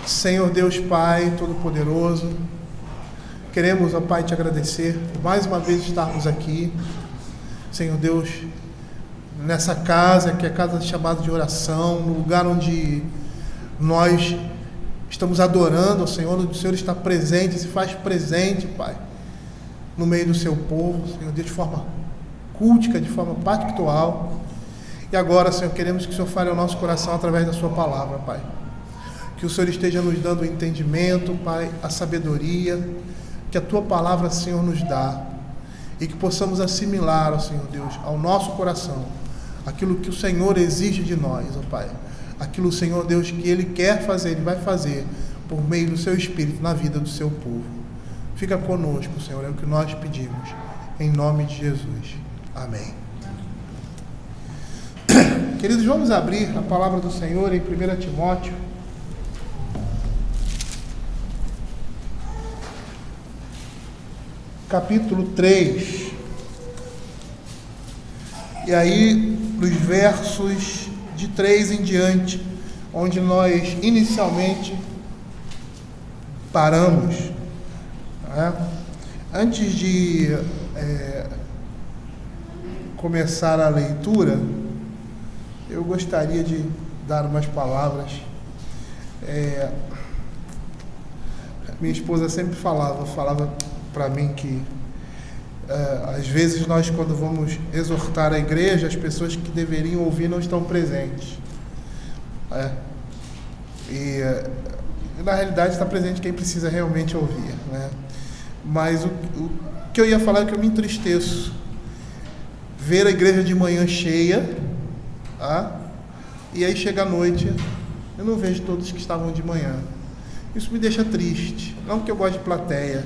Senhor Deus Pai Todo-Poderoso, queremos, ó Pai, te agradecer por mais uma vez estarmos aqui, Senhor Deus, nessa casa que é a casa chamada de oração, no lugar onde nós estamos adorando ao Senhor, onde o Senhor está presente, se faz presente, Pai, no meio do seu povo, Senhor Deus, de forma cultica, de forma pactual. E agora, Senhor, queremos que o Senhor fale ao nosso coração através da sua palavra, Pai. Que o Senhor esteja nos dando o entendimento, Pai, a sabedoria que a tua palavra, Senhor, nos dá, e que possamos assimilar, ó Senhor Deus, ao nosso coração aquilo que o Senhor exige de nós, ó Pai. Aquilo, Senhor Deus, que Ele quer fazer, Ele vai fazer por meio do seu Espírito na vida do seu povo. Fica conosco, Senhor, é o que nós pedimos, em nome de Jesus. Amém. Queridos, vamos abrir a palavra do Senhor em 1 Timóteo, capítulo 3. E aí, nos versos de 3 em diante, onde nós inicialmente paramos. Antes de começar a leitura, eu gostaria de dar umas palavras. Minha esposa sempre falava para mim que às vezes nós, quando vamos exortar a igreja, as pessoas que deveriam ouvir não estão presentes. E na realidade está presente quem precisa realmente ouvir, né? Mas o que eu ia falar é que eu me entristeço ver a igreja de manhã cheia, e aí chega a noite, eu não vejo todos que estavam de manhã. Isso me deixa triste, não porque eu gosto de plateia,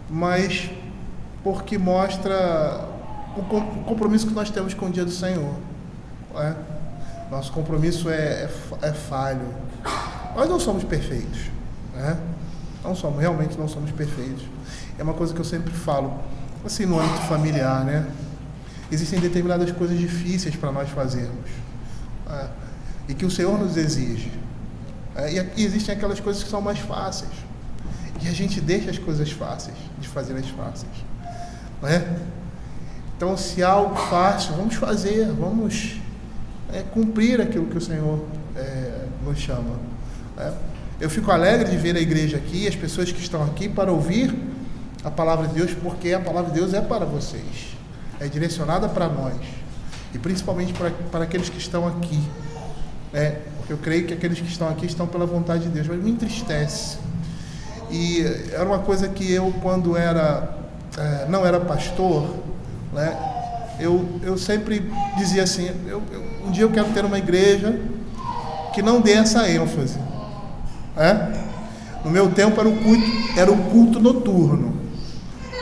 mas porque mostra o compromisso que nós temos com o dia do Senhor. Nosso compromisso é falho. Nós não somos perfeitos, realmente não somos perfeitos. É uma coisa que eu sempre falo, assim, no âmbito familiar, existem determinadas coisas difíceis para nós fazermos, e que o Senhor nos exige, e existem aquelas coisas que são mais fáceis, e a gente deixa as coisas fáceis de fazer as fáceis, Então, se há algo fácil, vamos fazer, vamos cumprir aquilo que o Senhor nos chama. Eu fico alegre de ver a igreja aqui, as pessoas que estão aqui para ouvir a palavra de Deus, porque a palavra de Deus é para vocês, é direcionada para nós, e principalmente para aqueles que estão aqui, porque eu creio que aqueles que estão aqui estão pela vontade de Deus, mas me entristece. E era uma coisa que eu, quando não era pastor, eu sempre dizia assim, um dia eu quero ter uma igreja que não dê essa ênfase. No meu tempo era o culto noturno,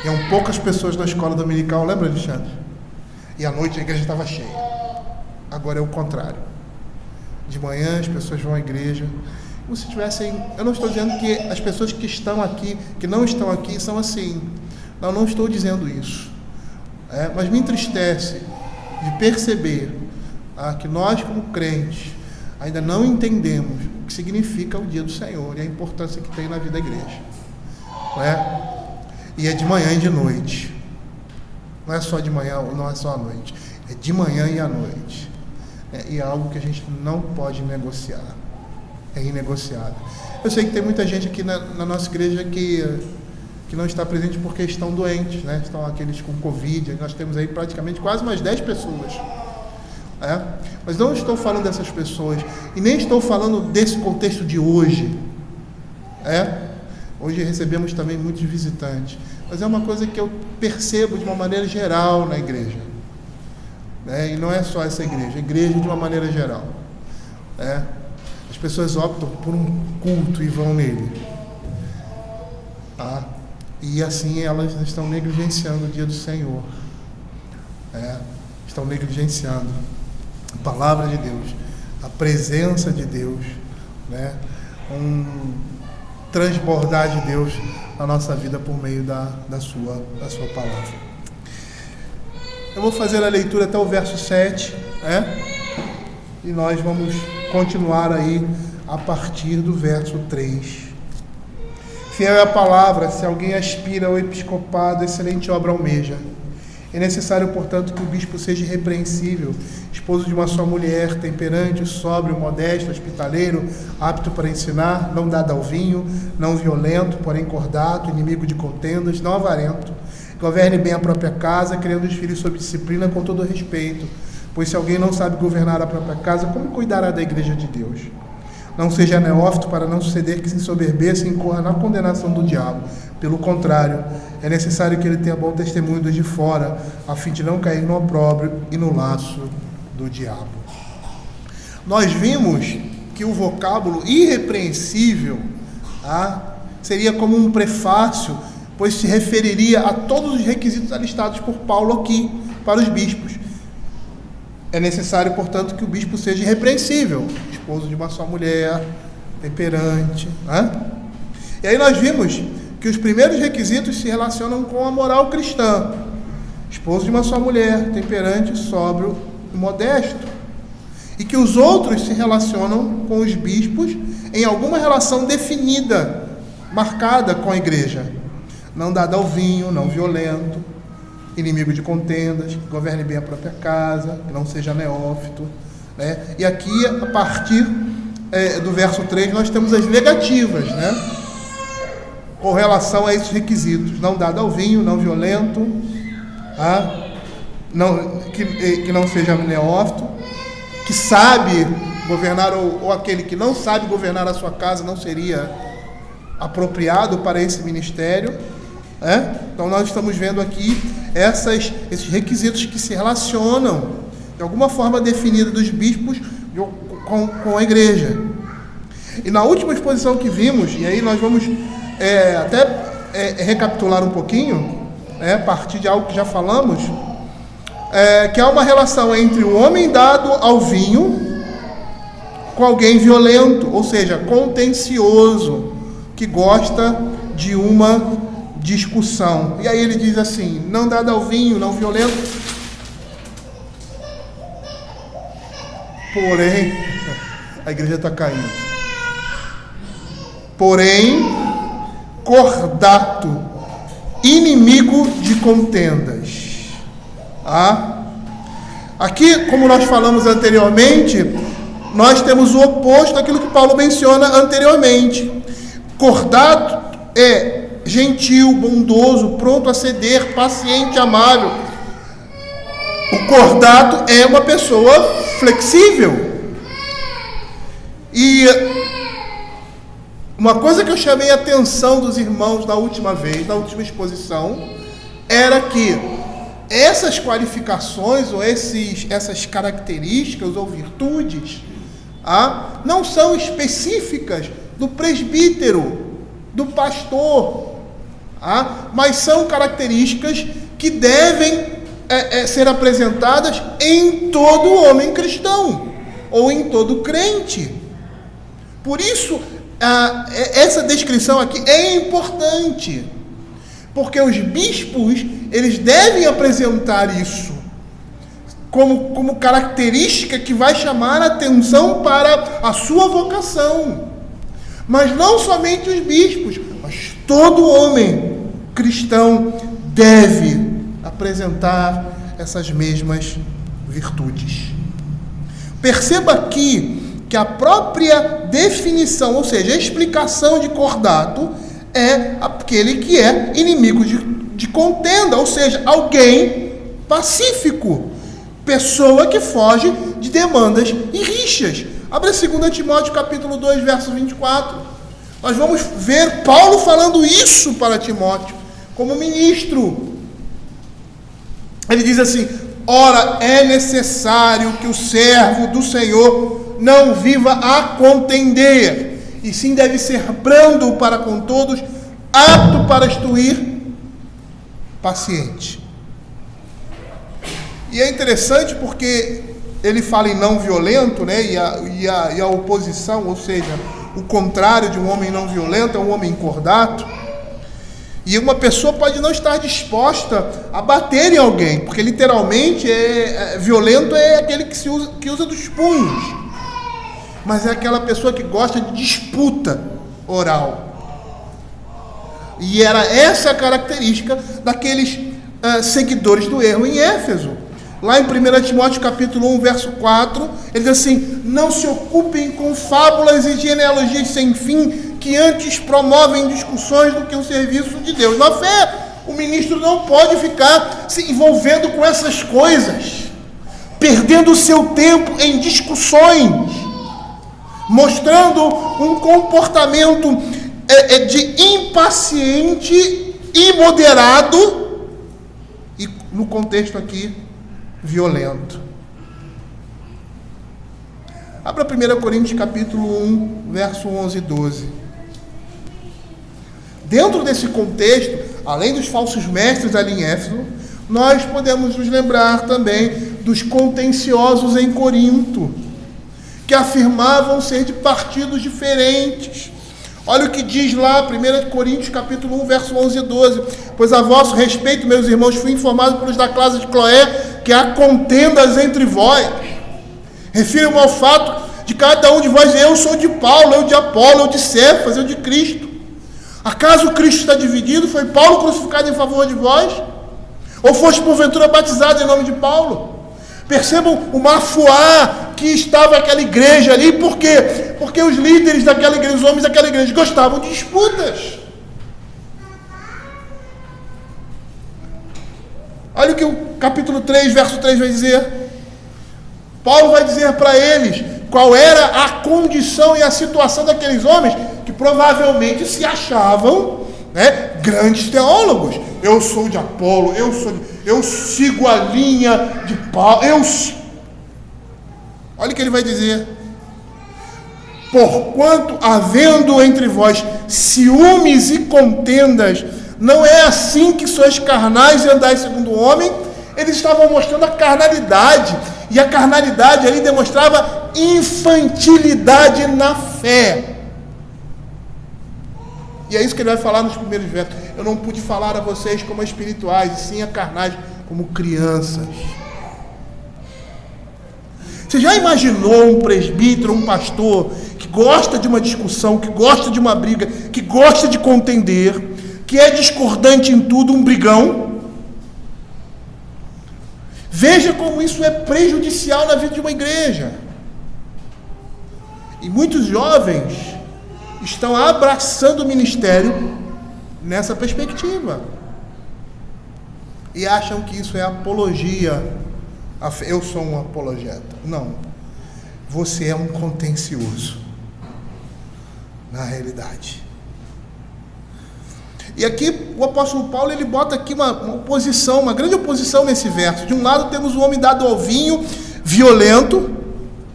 iam poucas pessoas na escola dominical, lembra, Alexandre? E à noite a igreja estava cheia. Agora é o contrário, de manhã as pessoas vão à igreja. Se tivessem, eu não estou dizendo que as pessoas que estão aqui, que não estão aqui, são assim. Não estou dizendo isso. Mas me entristece de perceber que nós, como crentes, ainda não entendemos o que significa o dia do Senhor e a importância que tem na vida da igreja. E é de manhã e de noite. Não é só de manhã, não é só à noite. É de manhã e à noite. E é algo que a gente não pode negociar. É inegociável. Eu sei que tem muita gente aqui na nossa igreja que não está presente porque estão doentes, Estão aqueles com Covid. Nós temos aí praticamente quase mais 10 pessoas. Mas não estou falando dessas pessoas, e nem estou falando desse contexto de hoje. Hoje recebemos também muitos visitantes, mas é uma coisa que eu percebo de uma maneira geral na igreja. E não é só essa igreja, a igreja de uma maneira geral. As pessoas optam por um culto e vão nele. E assim elas estão negligenciando o dia do Senhor. Estão negligenciando a palavra de Deus, a presença de Deus, transbordar de Deus na nossa vida por meio da sua palavra. Eu vou fazer a leitura até o verso 7, e nós vamos continuar aí a partir do verso 3. Fiel é a palavra, se alguém aspira ao episcopado, excelente obra almeja. É necessário, portanto, que o bispo seja irrepreensível, esposo de uma só mulher, temperante, sóbrio, modesto, hospitaleiro, apto para ensinar, não dado ao vinho, não violento, porém cordato, inimigo de contendas, não avarento. Governe bem a própria casa, criando os filhos sob disciplina com todo respeito. Pois se alguém não sabe governar a própria casa, como cuidará da igreja de Deus? Não seja neófito para não suceder que se ensoberbeça e incorra na condenação do diabo. Pelo contrário, é necessário que ele tenha bom testemunho dos de fora, a fim de não cair no opróbrio e no laço do diabo. Nós vimos que o vocábulo irrepreensível seria como um prefácio, pois se referiria a todos os requisitos alistados por Paulo aqui para os bispos. É necessário, portanto, que o bispo seja irrepreensível, esposo de uma só mulher, temperante. E aí nós vimos que os primeiros requisitos se relacionam com a moral cristã. Esposo de uma só mulher, temperante, sóbrio e modesto. E que os outros se relacionam com os bispos em alguma relação definida, marcada com a igreja. Não dado ao vinho, não violento, inimigo de contendas, que governe bem a própria casa, que não seja neófito. E aqui, a partir do verso 3, nós temos as negativas, com relação a esses requisitos. Não dado ao vinho, não violento, que não seja neófito, que sabe governar, ou aquele que não sabe governar a sua casa não seria apropriado para esse ministério. Então nós estamos vendo aqui esses requisitos que se relacionam de alguma forma definida dos bispos com a igreja. E na última exposição que vimos, e aí nós vamos recapitular um pouquinho, a partir de algo que já falamos, que há uma relação entre o homem dado ao vinho com alguém violento, ou seja, contencioso, que gosta de uma discussão. E aí ele diz assim: não dado ao vinho, não violento, porém, a igreja está caindo, porém, cordato, inimigo de contendas. Aqui, como nós falamos anteriormente, nós temos o oposto daquilo que Paulo menciona anteriormente. Cordato é gentil, bondoso, pronto a ceder, paciente, amável. O cordato é uma pessoa flexível. E uma coisa que eu chamei a atenção dos irmãos na última vez, na última exposição, era que essas qualificações ou essas características ou virtudes não são específicas do presbítero, do pastor, mas são características que devem ser apresentadas em todo homem cristão ou em todo crente. Por isso, essa descrição aqui é importante, porque os bispos, eles devem apresentar isso como característica que vai chamar a atenção para a sua vocação. Mas não somente os bispos, mas todo homem cristão deve apresentar essas mesmas virtudes. Perceba aqui que a própria definição, ou seja, a explicação de cordato, é aquele que é inimigo de contenda, ou seja, alguém pacífico, pessoa que foge de demandas e rixas. Abre 2 Timóteo capítulo 2, verso 24. Nós vamos ver Paulo falando isso para Timóteo, como ministro. Ele diz assim: ora, é necessário que o servo do Senhor não viva a contender, e sim deve ser brando para com todos, apto para instruir, paciente. E é interessante porque ele fala em não violento, e a oposição, ou seja, o contrário de um homem não violento é um homem cordato. E uma pessoa pode não estar disposta a bater em alguém, porque literalmente violento é aquele que usa dos punhos. Mas é aquela pessoa que gosta de disputa oral. E era essa a característica daqueles seguidores do erro em Éfeso. Lá em 1 Timóteo capítulo 1, verso 4, ele diz assim: não se ocupem com fábulas e genealogias sem fim, que antes promovem discussões do que o serviço de Deus. Na fé, o ministro não pode ficar se envolvendo com essas coisas, perdendo o seu tempo em discussões, mostrando um comportamento de impaciente, imoderado e, no contexto aqui, violento. Abra 1 Coríntios capítulo 1, verso 11 e 12. Dentro desse contexto, além dos falsos mestres ali em Éfeso, nós podemos nos lembrar também dos contenciosos em Corinto, que afirmavam ser de partidos diferentes. Olha o que diz lá, 1 Coríntios capítulo 1, verso 11 e 12. Pois a vosso respeito, meus irmãos, fui informado pelos da classe de Cloé que há contendas entre vós. Refiro-me ao fato de cada um de vós: eu sou de Paulo, eu de Apolo, eu de Cefas, eu de Cristo. Acaso Cristo está dividido? Foi Paulo crucificado em favor de vós? Ou foste porventura batizado em nome de Paulo? Percebam o mafuá que estava aquela igreja ali. Por quê? Porque os líderes daquela igreja, os homens daquela igreja, gostavam de disputas. Olha o que o capítulo 3, verso 3 vai dizer. Paulo vai dizer para eles qual era a condição e a situação daqueles homens que provavelmente se achavam, grandes teólogos. Eu sou de Apolo, eu sigo a linha de Paulo. Olha o que ele vai dizer: porquanto havendo entre vós ciúmes e contendas, não é assim que sois carnais e andais segundo o homem. Eles estavam mostrando a carnalidade, e a carnalidade ali demonstrava infantilidade na fé. E é isso que ele vai falar nos primeiros versos. Eu não pude falar a vocês como espirituais, e sim a carnais, como crianças. Você já imaginou um presbítero, um pastor, que gosta de uma discussão, que gosta de uma briga, que gosta de contender, que é discordante em tudo, um brigão? Veja como isso é prejudicial na vida de uma igreja. E muitos jovens estão abraçando o ministério nessa perspectiva. E acham que isso é apologia. Eu sou um apologeta. Não. Você é um contencioso. Na realidade. E aqui o apóstolo Paulo, ele bota aqui uma oposição, uma grande oposição nesse verso. De um lado temos o homem dado ao vinho, violento,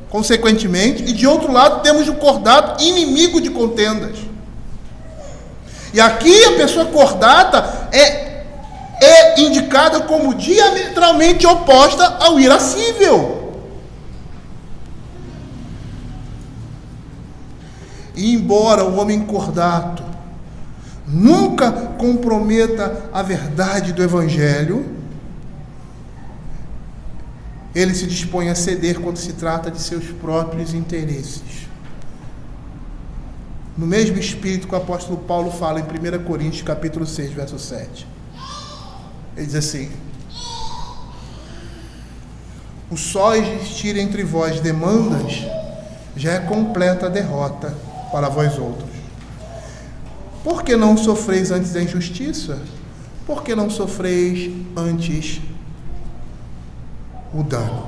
consequentemente, e de outro lado temos o cordato, inimigo de contendas. E aqui a pessoa cordata é indicada como diametralmente oposta ao irascível. E embora o homem cordato nunca comprometa a verdade do Evangelho, ele se dispõe a ceder quando se trata de seus próprios interesses. No mesmo espírito que o apóstolo Paulo fala em 1 Coríntios capítulo 6, verso 7. Ele diz assim: o só existir entre vós demandas já é completa a derrota para vós outros. Por que não sofreis antes da injustiça? Por que não sofreis antes o dano?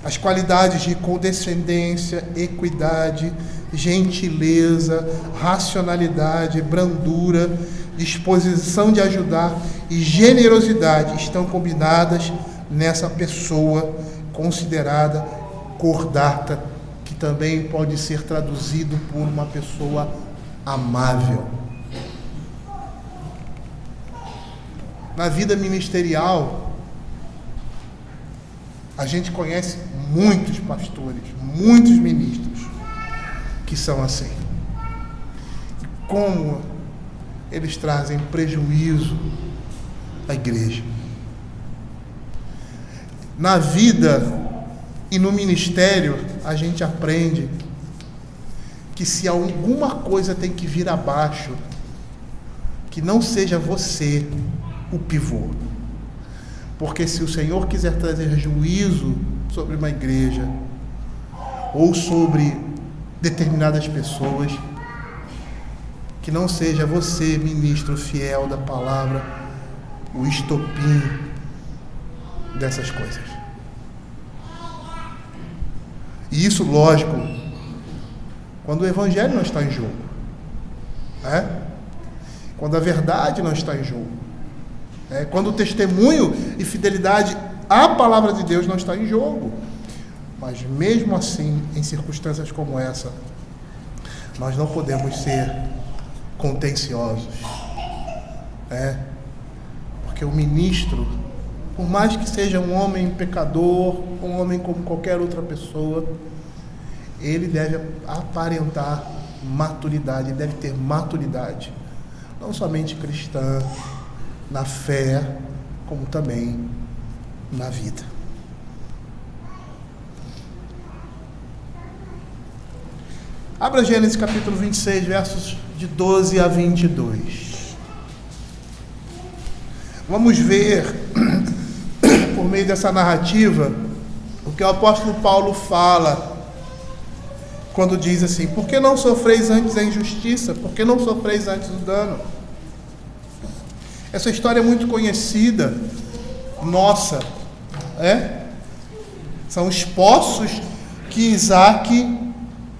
As qualidades de condescendência, equidade, gentileza, racionalidade, brandura, disposição de ajudar e generosidade estão combinadas nessa pessoa considerada cordata, que também pode ser traduzido por uma pessoa amável. Na vida ministerial, a gente conhece muitos pastores, muitos ministros que são assim. como eles trazem prejuízo à igreja. Na vida e no ministério, a gente aprende que se alguma coisa tem que vir abaixo, que não seja você o pivô. Porque se o Senhor quiser trazer juízo sobre uma igreja ou sobre determinadas pessoas, que não seja você, ministro fiel da palavra, o estopim dessas coisas. E isso, lógico, quando o evangelho não está em jogo, quando a verdade não está em jogo, quando o testemunho e fidelidade à palavra de Deus não está em jogo. Mas mesmo assim, em circunstâncias como essa, nós não podemos ser contenciosos, porque o ministro, por mais que seja um homem pecador, um homem como qualquer outra pessoa, ele deve aparentar maturidade, ele deve ter maturidade, não somente cristã, na fé, como também na vida. Abra Gênesis capítulo 26, versos de 12 a 22. Vamos ver, por meio dessa narrativa, o que o apóstolo Paulo fala quando diz assim: por que não sofreis antes a injustiça? Por que não sofreis antes o dano? Essa história é muito conhecida, nossa, São os poços que Isaac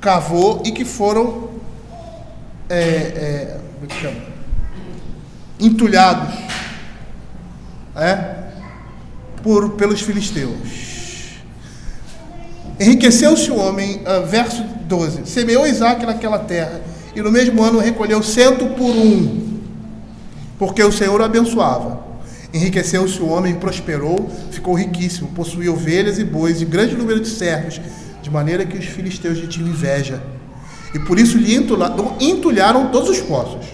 cavou e que foram entulhados pelos filisteus. Enriqueceu-se o homem, verso 12, semeou Isaac naquela terra, e no mesmo ano recolheu 100 por 1, porque o Senhor o abençoava. Enriqueceu-se o homem, prosperou, ficou riquíssimo, possuía ovelhas e bois e grande número de servos, de maneira que os filisteus lhe tinham inveja, e por isso lhe entulharam todos os poços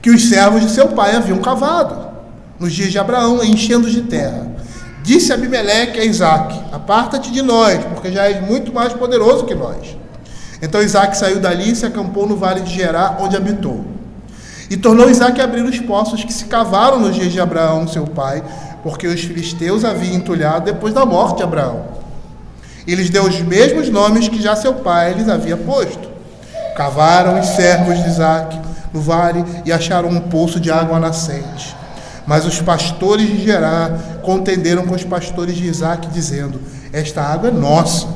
que os servos de seu pai haviam cavado nos dias de Abraão, enchendo de terra. Disse Abimeleque a Isaac: aparta-te de nós, porque já és muito mais poderoso que nós. Então Isaac saiu dali e se acampou no vale de Gerar, onde habitou. E tornou Isaac a abrir os poços que se cavaram nos dias de Abraão, seu pai, porque os filisteus haviam entulhado depois da morte de Abraão. E lhes deu os mesmos nomes que já seu pai lhes havia posto. Cavaram os servos de Isaac no vale e acharam um poço de água nascente. Mas os pastores de Gerar contenderam com os pastores de Isaac, dizendo: esta água é nossa.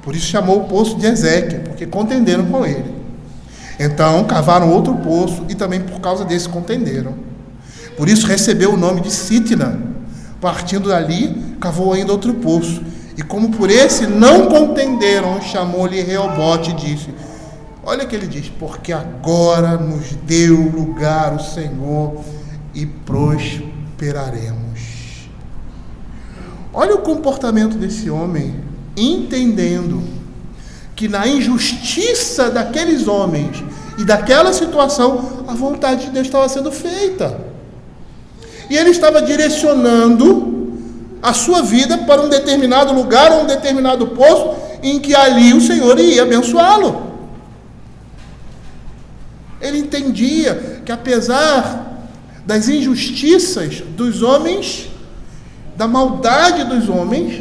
Por isso chamou o poço de Ezequiel, porque contenderam com ele. Então cavaram outro poço e também por causa desse contenderam. Por isso recebeu o nome de Sitna. Partindo dali, cavou ainda outro poço. E como por esse não contenderam, chamou-lhe Reobote e disse: olha o que ele diz: porque agora nos deu lugar o Senhor e prosperaremos. Olha o comportamento desse homem, entendendo que na injustiça daqueles homens e daquela situação, a vontade de Deus estava sendo feita. E ele estava direcionando a sua vida para um determinado lugar, ou um determinado poço, em que ali o Senhor ia abençoá-lo. Ele entendia que apesar das injustiças dos homens, da maldade dos homens,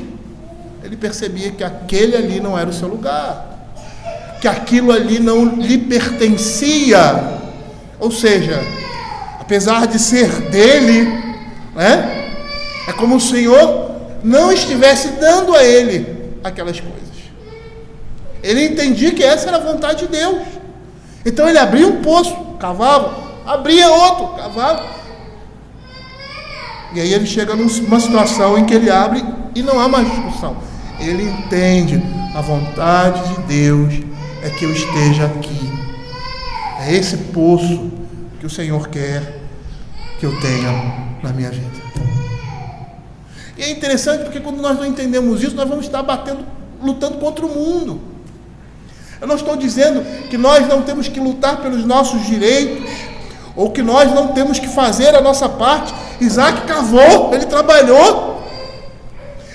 ele percebia que aquele ali não era o seu lugar, que aquilo ali não lhe pertencia. Ou seja, apesar de ser dele, é como se o Senhor não estivesse dando a ele aquelas coisas. Ele entendia que essa era a vontade de Deus. Então ele abria um poço, cavava, abria outro, cavava. E aí ele chega numa situação em que ele abre e não há mais discussão. Ele entende: a vontade de Deus é que eu esteja aqui. É esse poço que o Senhor quer que eu tenha na minha vida. E é interessante porque quando nós não entendemos isso, nós vamos estar lutando contra o mundo. Eu não estou dizendo que nós não temos que lutar pelos nossos direitos, ou que nós não temos que fazer a nossa parte. Isaac cavou, ele trabalhou,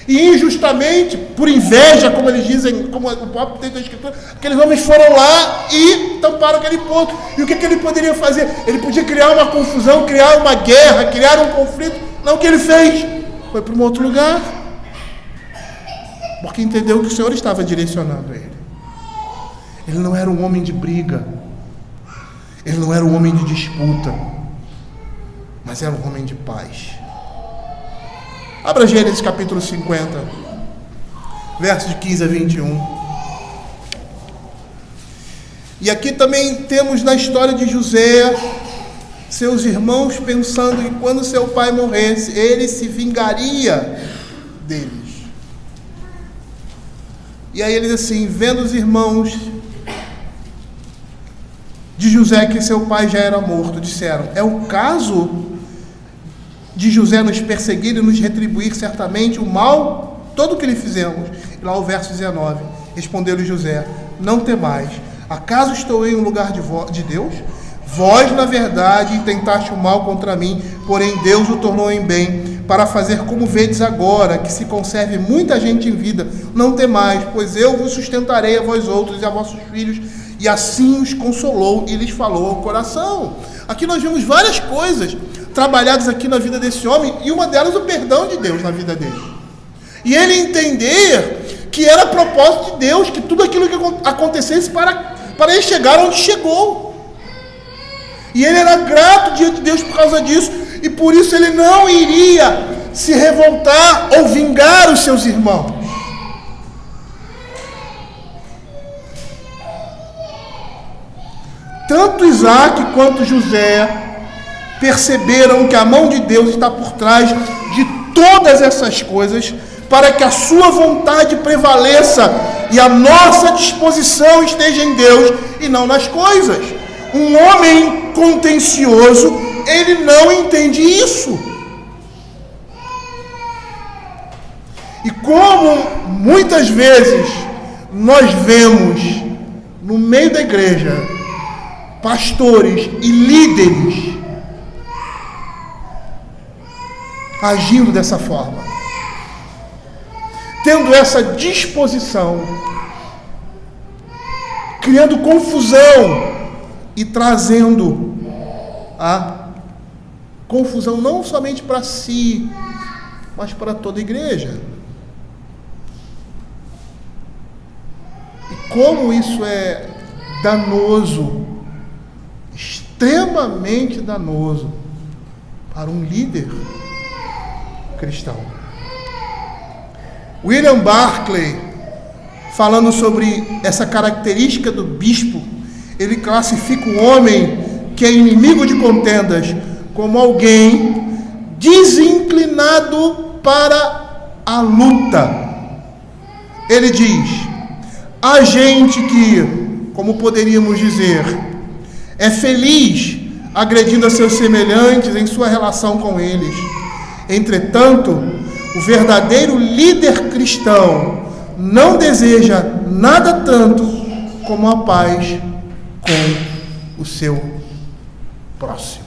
e injustamente, por inveja, como eles dizem, como o próprio texto da Escritura, aqueles homens foram lá e tamparam aquele ponto. E o que ele poderia fazer? Ele podia criar uma confusão, criar uma guerra, criar um conflito. Não, o que ele fez? Foi para um outro lugar, porque entendeu que o Senhor estava direcionando ele. Ele não era um homem de briga, ele não era um homem de disputa, mas era um homem de paz. Abra Gênesis capítulo 50, versos de 15 a 21. E aqui também temos na história de José, seus irmãos pensando que quando seu pai morresse, ele se vingaria deles. E aí ele diz assim, vendo os irmãos de José que seu pai já era morto, disseram, é o caso de José nos perseguir e nos retribuir certamente o mal, todo o que lhe fizemos. E lá o verso 19, respondeu-lhe José, não temais, acaso estou em um lugar de Deus? Vós, na verdade, intentaste o mal contra mim, porém Deus o tornou em bem, para fazer como vedes agora, que se conserve muita gente em vida. Não temais, pois eu vos sustentarei a vós outros e a vossos filhos. E assim os consolou e lhes falou ao coração. Aqui nós vemos várias coisas trabalhadas aqui na vida desse homem, e uma delas o perdão de Deus na vida dele. E ele entender que era propósito de Deus, que tudo aquilo que acontecesse para ele chegar onde chegou. E ele era grato diante de Deus por causa disso, e por isso ele não iria se revoltar ou vingar os seus irmãos. Tanto Isaac quanto José perceberam que a mão de Deus está por trás de todas essas coisas, para que a sua vontade prevaleça e a nossa disposição esteja em Deus e não nas coisas. Um homem contencioso, ele não entende isso. E como muitas vezes nós vemos no meio da igreja pastores e líderes agindo dessa forma, tendo essa disposição, criando confusão e trazendo a confusão não somente para si, mas para toda a igreja. E como isso é danoso, extremamente danoso para um líder cristão. William Barclay, falando sobre essa característica do bispo, ele classifica o homem que é inimigo de contendas como alguém desinclinado para a luta. Ele diz, há gente que, como poderíamos dizer, é feliz agredindo a seus semelhantes em sua relação com eles. Entretanto, o verdadeiro líder cristão não deseja nada tanto como a paz com o seu próximo.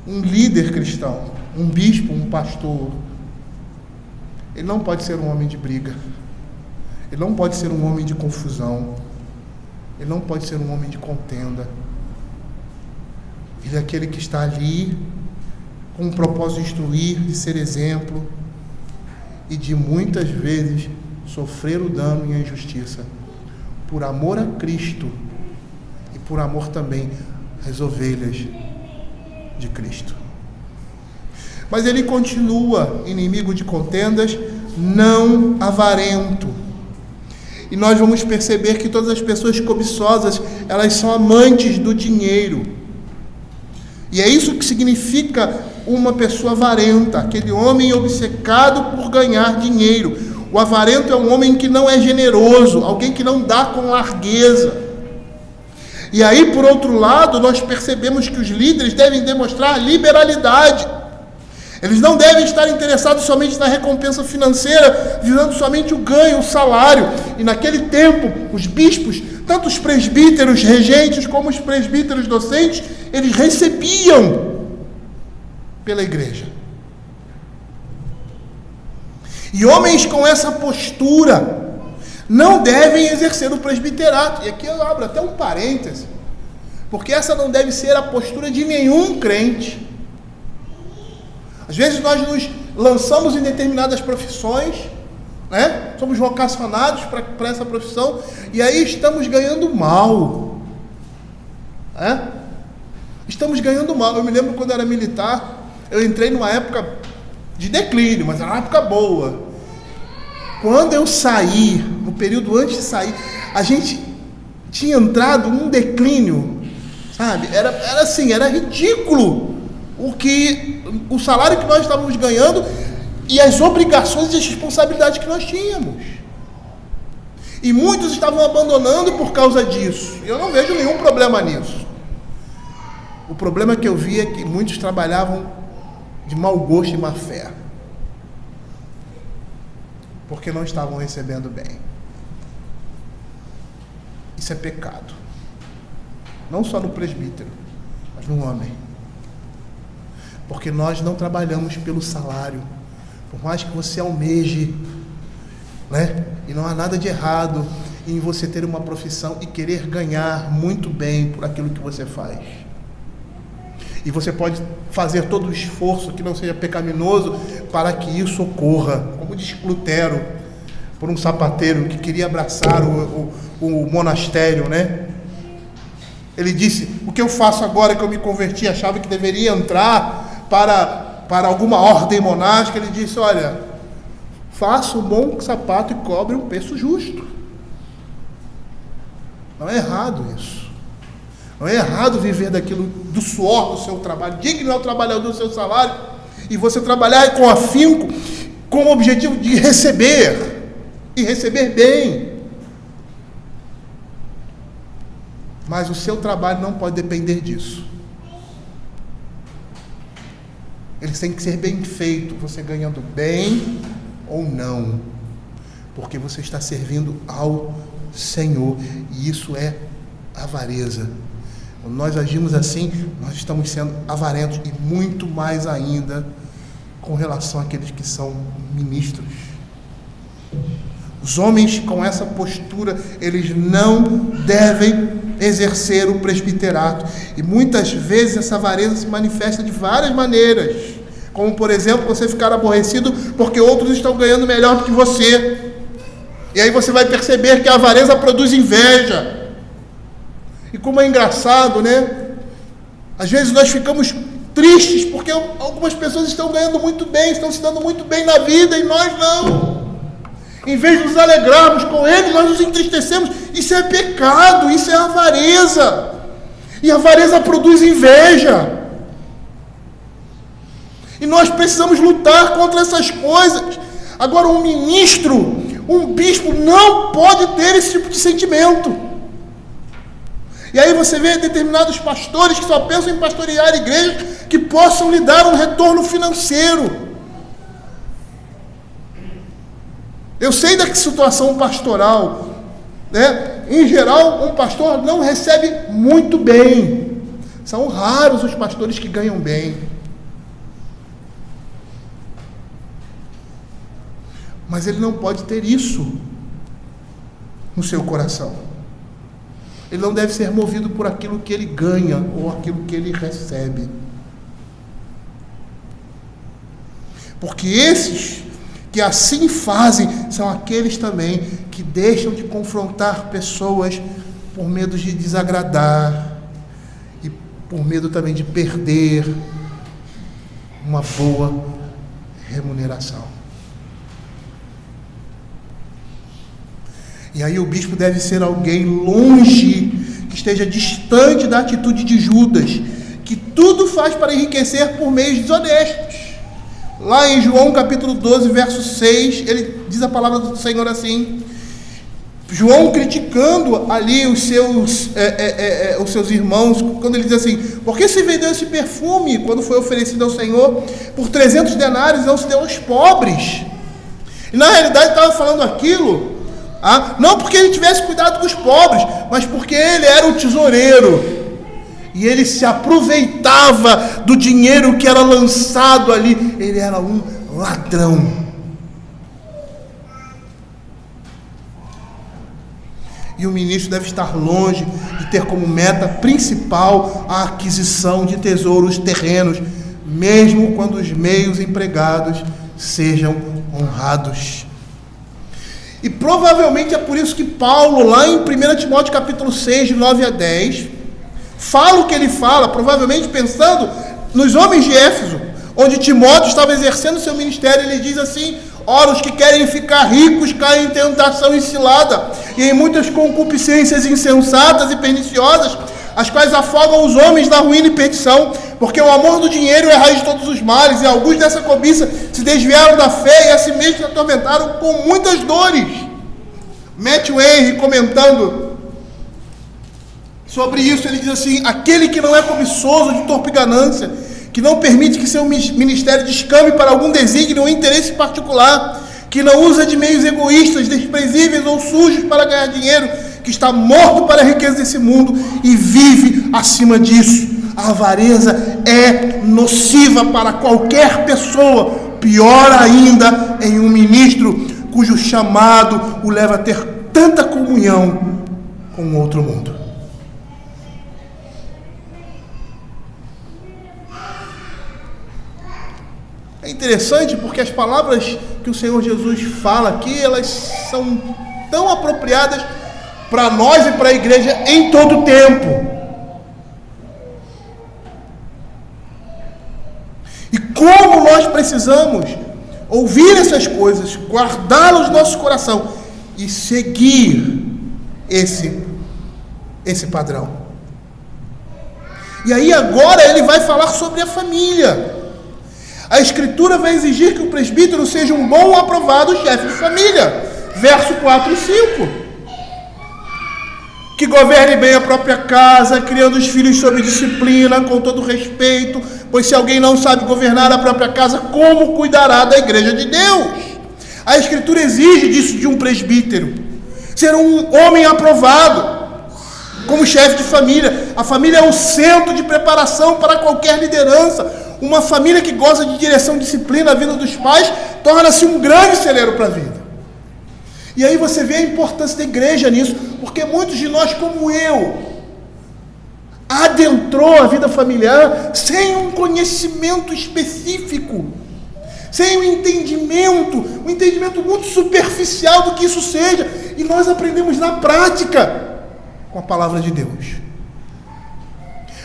Um líder cristão, um bispo, um pastor, ele não pode ser um homem de briga, ele não pode ser um homem de confusão, ele não pode ser um homem de contenda. Ele é aquele que está ali com o propósito de instruir, de ser exemplo e de muitas vezes sofrer o dano e a injustiça por amor a Cristo e por amor também às ovelhas de Cristo. Mas ele continua inimigo de contendas, não avarento. E nós vamos perceber que todas as pessoas cobiçosas, elas são amantes do dinheiro. E é isso que significa uma pessoa avarenta, aquele homem obcecado por ganhar dinheiro. O avarento é um homem que não é generoso, alguém que não dá com largueza. E aí, por outro lado, nós percebemos que os líderes devem demonstrar liberalidade. Eles não devem estar interessados somente na recompensa financeira, visando somente o ganho, o salário. E naquele tempo, os bispos, tanto os presbíteros regentes como os presbíteros docentes, eles recebiam pela igreja. E homens com essa postura não devem exercer o presbiterato. E aqui eu abro até um parêntese, porque essa não deve ser a postura de nenhum crente. Às vezes nós nos lançamos em determinadas profissões, né? Somos vocacionados para essa profissão, e aí estamos ganhando mal, né? Estamos ganhando mal. Eu me lembro quando eu era militar, eu entrei numa época de declínio, mas era uma época boa. Quando eu saí, no período antes de sair, a gente tinha entrado num declínio, sabe? Era assim, era ridículo o salário que nós estávamos ganhando e as obrigações e as responsabilidades que nós tínhamos. E muitos estavam abandonando por causa disso. Eu não vejo nenhum problema nisso. O problema que eu vi é que muitos trabalhavam de mau gosto e má fé, porque não estavam recebendo bem. Isso é pecado. Não só no presbítero, mas no homem. Porque nós não trabalhamos pelo salário. Por mais que você almeje, né? E não há nada de errado em você ter uma profissão e querer ganhar muito bem por aquilo que você faz. E você pode fazer todo o esforço que não seja pecaminoso para que isso ocorra. Como diz Lutero, por um sapateiro que queria abraçar o monastério, né? Ele disse: o que eu faço agora que eu me converti, achava que deveria entrar para alguma ordem monástica. Ele disse: olha, faça um bom sapato e cobre um preço justo. Não é errado isso. Não é errado viver daquilo, do suor do seu trabalho. Digno é o trabalhador do seu salário, e você trabalhar com afinco, com o objetivo de receber, e receber bem. Mas o seu trabalho não pode depender disso. Ele tem que ser bem feito, você ganhando bem ou não, porque você está servindo ao Senhor, e isso é avareza. Quando nós agimos assim, nós estamos sendo avarentos, e muito mais ainda com relação àqueles que são ministros. Os homens com essa postura, eles não devem exercer o presbiterato. E muitas vezes essa avareza se manifesta de várias maneiras. Como, por exemplo, você ficar aborrecido porque outros estão ganhando melhor do que você. E aí você vai perceber que a avareza produz inveja. E como é engraçado, né? Às vezes nós ficamos tristes porque algumas pessoas estão ganhando muito bem, estão se dando muito bem na vida, e nós não. Em vez de nos alegrarmos com eles, nós nos entristecemos. Isso é pecado, isso é avareza. E a avareza produz inveja. E nós precisamos lutar contra essas coisas. Agora, um ministro, um bispo, não pode ter esse tipo de sentimento. E aí você vê determinados pastores que só pensam em pastorear igrejas que possam lhe dar um retorno financeiro. Eu sei da situação pastoral, né? Em geral, um pastor não recebe muito bem. São raros os pastores que ganham bem. Mas ele não pode ter isso no seu coração. Ele não deve ser movido por aquilo que ele ganha ou aquilo que ele recebe. Porque esses que assim fazem são aqueles também que deixam de confrontar pessoas por medo de desagradar e por medo também de perder uma boa remuneração. E aí o bispo deve ser alguém longe, que esteja distante da atitude de Judas, que tudo faz para enriquecer por meios desonestos. Lá em João capítulo 12, verso 6, ele diz a palavra do Senhor assim: João criticando ali os seus irmãos, quando ele diz assim: por que se vendeu esse perfume, quando foi oferecido ao Senhor, por 300 denários, não se deu aos pobres? E na realidade estava falando aquilo, não porque ele tivesse cuidado com os pobres, mas porque ele era o tesoureiro, e ele se aproveitava do dinheiro que era lançado ali. Ele era um ladrão. E o ministro deve estar longe de ter como meta principal a aquisição de tesouros terrenos, mesmo quando os meios empregados sejam honrados. E provavelmente é por isso que Paulo, lá em 1 Timóteo capítulo 6, de 9 a 10, fala o que ele fala, provavelmente pensando nos homens de Éfeso, onde Timóteo estava exercendo seu ministério. Ele diz assim: ora, os que querem ficar ricos caem em tentação e cilada, e em muitas concupiscências insensatas e perniciosas, as quais afogam os homens na ruína e perdição, porque o amor do dinheiro é a raiz de todos os males, e alguns dessa cobiça se desviaram da fé e a si mesmos se atormentaram com muitas dores. Matthew Henry, comentando sobre isso, ele diz assim: aquele que não é cobiçoso de torpe ganância, que não permite que seu ministério descambe para algum desígnio ou interesse particular, que não usa de meios egoístas, desprezíveis ou sujos para ganhar dinheiro, que está morto para a riqueza desse mundo e vive acima disso. A avareza é nociva para qualquer pessoa, pior ainda em um ministro cujo chamado o leva a ter tanta comunhão com o outro mundo. É interessante porque as palavras que o Senhor Jesus fala aqui, elas são tão apropriadas para nós e para a igreja em todo o tempo. E como nós precisamos ouvir essas coisas, guardá-las no nosso coração e seguir esse padrão. E aí agora ele vai falar sobre a família. A Escritura vai exigir que o presbítero seja um bom ou aprovado chefe de família. Verso 4 e 5. Que governe bem a própria casa, criando os filhos sob disciplina, com todo respeito, pois se alguém não sabe governar a própria casa, como cuidará da igreja de Deus? A Escritura exige disso de um presbítero, ser um homem aprovado como chefe de família. A família é o centro de preparação para qualquer liderança. Uma família que goza de direção e disciplina na vida dos pais torna-se um grande celeiro para a vida. E aí você vê a importância da igreja nisso, porque muitos de nós, como eu, adentrou a vida familiar sem um conhecimento específico, sem um entendimento muito superficial do que isso seja, e nós aprendemos na prática com a palavra de Deus.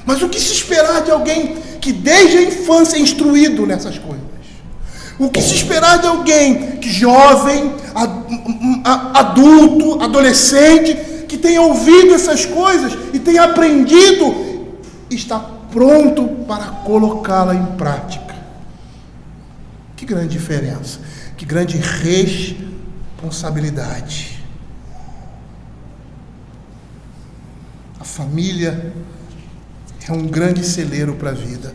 Mas o que se esperar de alguém que desde a infância é instruído nessas coisas? O que se esperar de alguém que jovem, adulto, adolescente, que tenha ouvido essas coisas e tenha aprendido, está pronto para colocá-la em prática? Que grande diferença, que grande responsabilidade. A família é um grande celeiro para a vida.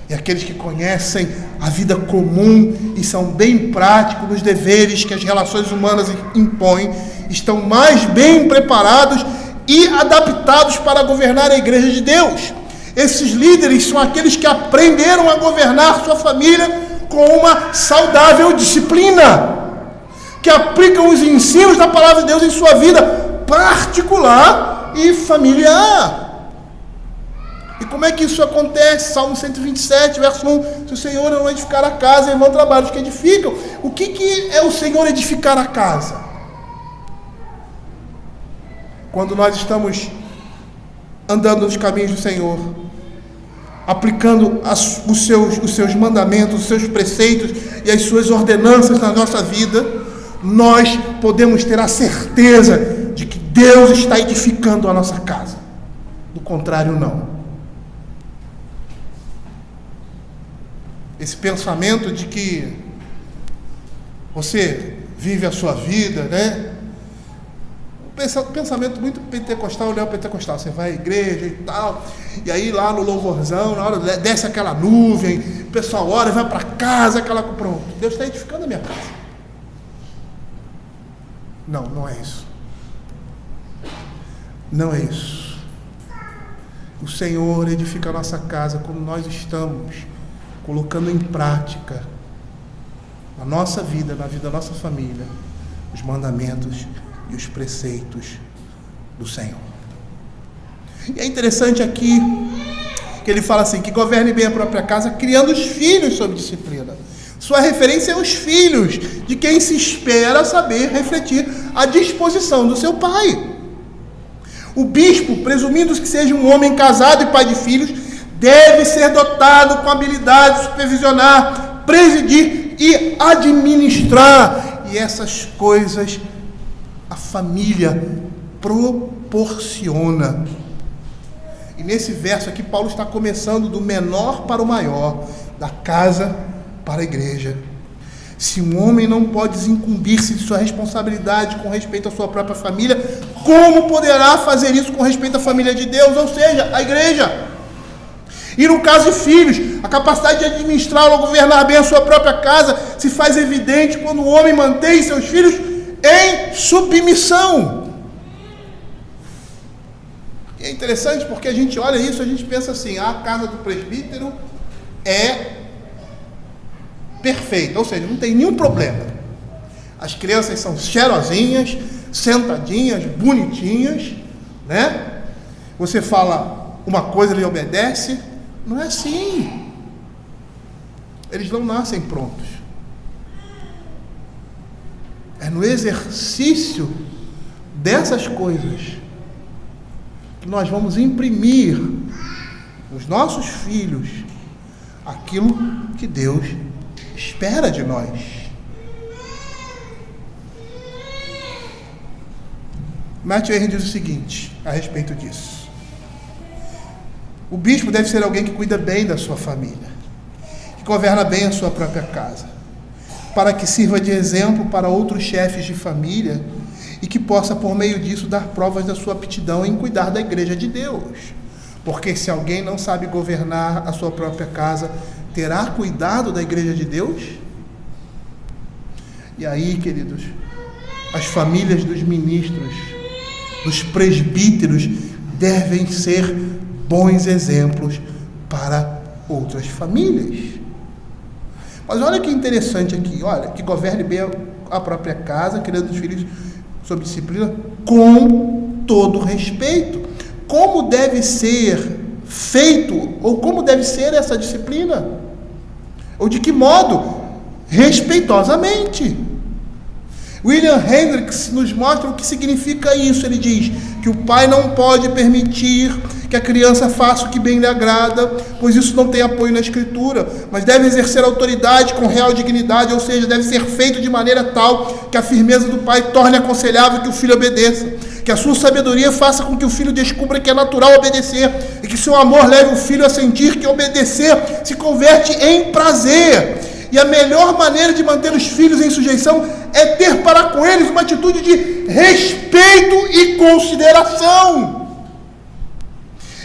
E aqueles que conhecem a vida comum e são bem práticos nos deveres que as relações humanas impõem, estão mais bem preparados e adaptados para governar a igreja de Deus. Esses líderes são aqueles que aprenderam a governar sua família com uma saudável disciplina, que aplicam os ensinos da palavra de Deus em sua vida particular e familiar. E como é que isso acontece? Salmo 127, verso 1. Se o Senhor não edificar a casa, em vão trabalhar os que edificam. O que é o Senhor edificar a casa? Quando nós estamos andando nos caminhos do Senhor, aplicando os seus mandamentos, os seus preceitos e as suas ordenanças na nossa vida, nós podemos ter a certeza de que Deus está edificando a nossa casa. Do contrário, não. Esse pensamento de que você vive a sua vida, né? Pensamento muito pentecostal, neopentecostal. Você vai à igreja e tal, e aí lá no louvorzão, na hora desce aquela nuvem, o pessoal ora e vai para casa, pronto. Deus está edificando a minha casa. Não, não é isso. Não é isso. O Senhor edifica a nossa casa quando nós estamos colocando em prática na nossa vida, na vida da nossa família, os mandamentos e os preceitos do Senhor. E é interessante aqui que ele fala assim, que governe bem a própria casa, criando os filhos sob disciplina. Sua referência é os filhos de quem se espera saber refletir a disposição do seu pai. O bispo, presumindo que seja um homem casado e pai de filhos, deve ser dotado com habilidade de supervisionar, presidir e administrar. E essas coisas a família proporciona. E nesse verso aqui, Paulo está começando do menor para o maior, da casa para a igreja. Se um homem não pode desincumbir-se de sua responsabilidade com respeito à sua própria família, como poderá fazer isso com respeito à família de Deus, ou seja, a igreja? E no caso de filhos, a capacidade de administrar ou governar bem a sua própria casa se faz evidente quando o homem mantém seus filhos em submissão. E é interessante porque a gente olha isso, a gente pensa assim, a casa do presbítero é perfeita, ou seja, não tem nenhum problema. As crianças são cheirosinhas, sentadinhas, bonitinhas, né? Você fala uma coisa, ele obedece. Não é assim. Eles não nascem prontos. É no exercício dessas coisas que nós vamos imprimir nos nossos filhos aquilo que Deus espera de nós. Matthew Henry diz o seguinte a respeito disso: o bispo deve ser alguém que cuida bem da sua família, que governa bem a sua própria casa, para que sirva de exemplo para outros chefes de família e que possa, por meio disso, dar provas da sua aptidão em cuidar da igreja de Deus. Porque se alguém não sabe governar a sua própria casa, terá cuidado da igreja de Deus? E aí, queridos, as famílias dos ministros, dos presbíteros, devem ser bons exemplos para outras famílias. Mas olha que interessante aqui, olha, que governe bem a própria casa, criando os filhos sob disciplina, com todo respeito. Como deve ser feito, ou como deve ser essa disciplina? Ou de que modo? Respeitosamente. William Hendricks nos mostra o que significa isso. Ele diz que o pai não pode permitir que a criança faça o que bem lhe agrada, pois isso não tem apoio na Escritura, mas deve exercer autoridade com real dignidade, ou seja, deve ser feito de maneira tal que a firmeza do pai torne aconselhável que o filho obedeça, que a sua sabedoria faça com que o filho descubra que é natural obedecer, e que seu amor leve o filho a sentir que obedecer se converte em prazer. E a melhor maneira de manter os filhos em sujeição é ter para com eles uma atitude de respeito e consideração.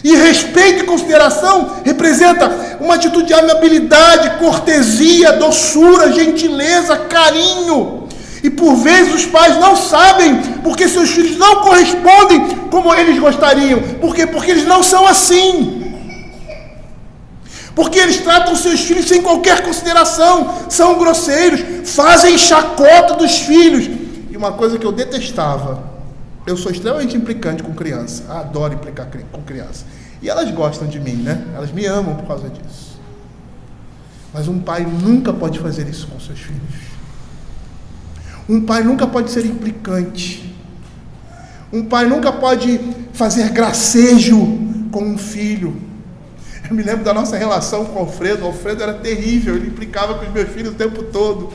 E respeito e consideração representa uma atitude de amabilidade, cortesia, doçura, gentileza, carinho. E por vezes os pais não sabem porque seus filhos não correspondem como eles gostariam. Por quê? Porque eles não são assim. Porque eles tratam seus filhos sem qualquer consideração, são grosseiros, fazem chacota dos filhos. E uma coisa que eu detestava, eu sou extremamente implicante com criança, adoro implicar com criança. E elas gostam de mim, né? Elas me amam por causa disso. Mas um pai nunca pode fazer isso com seus filhos. Um pai nunca pode ser implicante. Um pai nunca pode fazer gracejo com um filho. Eu me lembro da nossa relação com o Alfredo. O Alfredo era terrível, ele implicava com os meus filhos o tempo todo.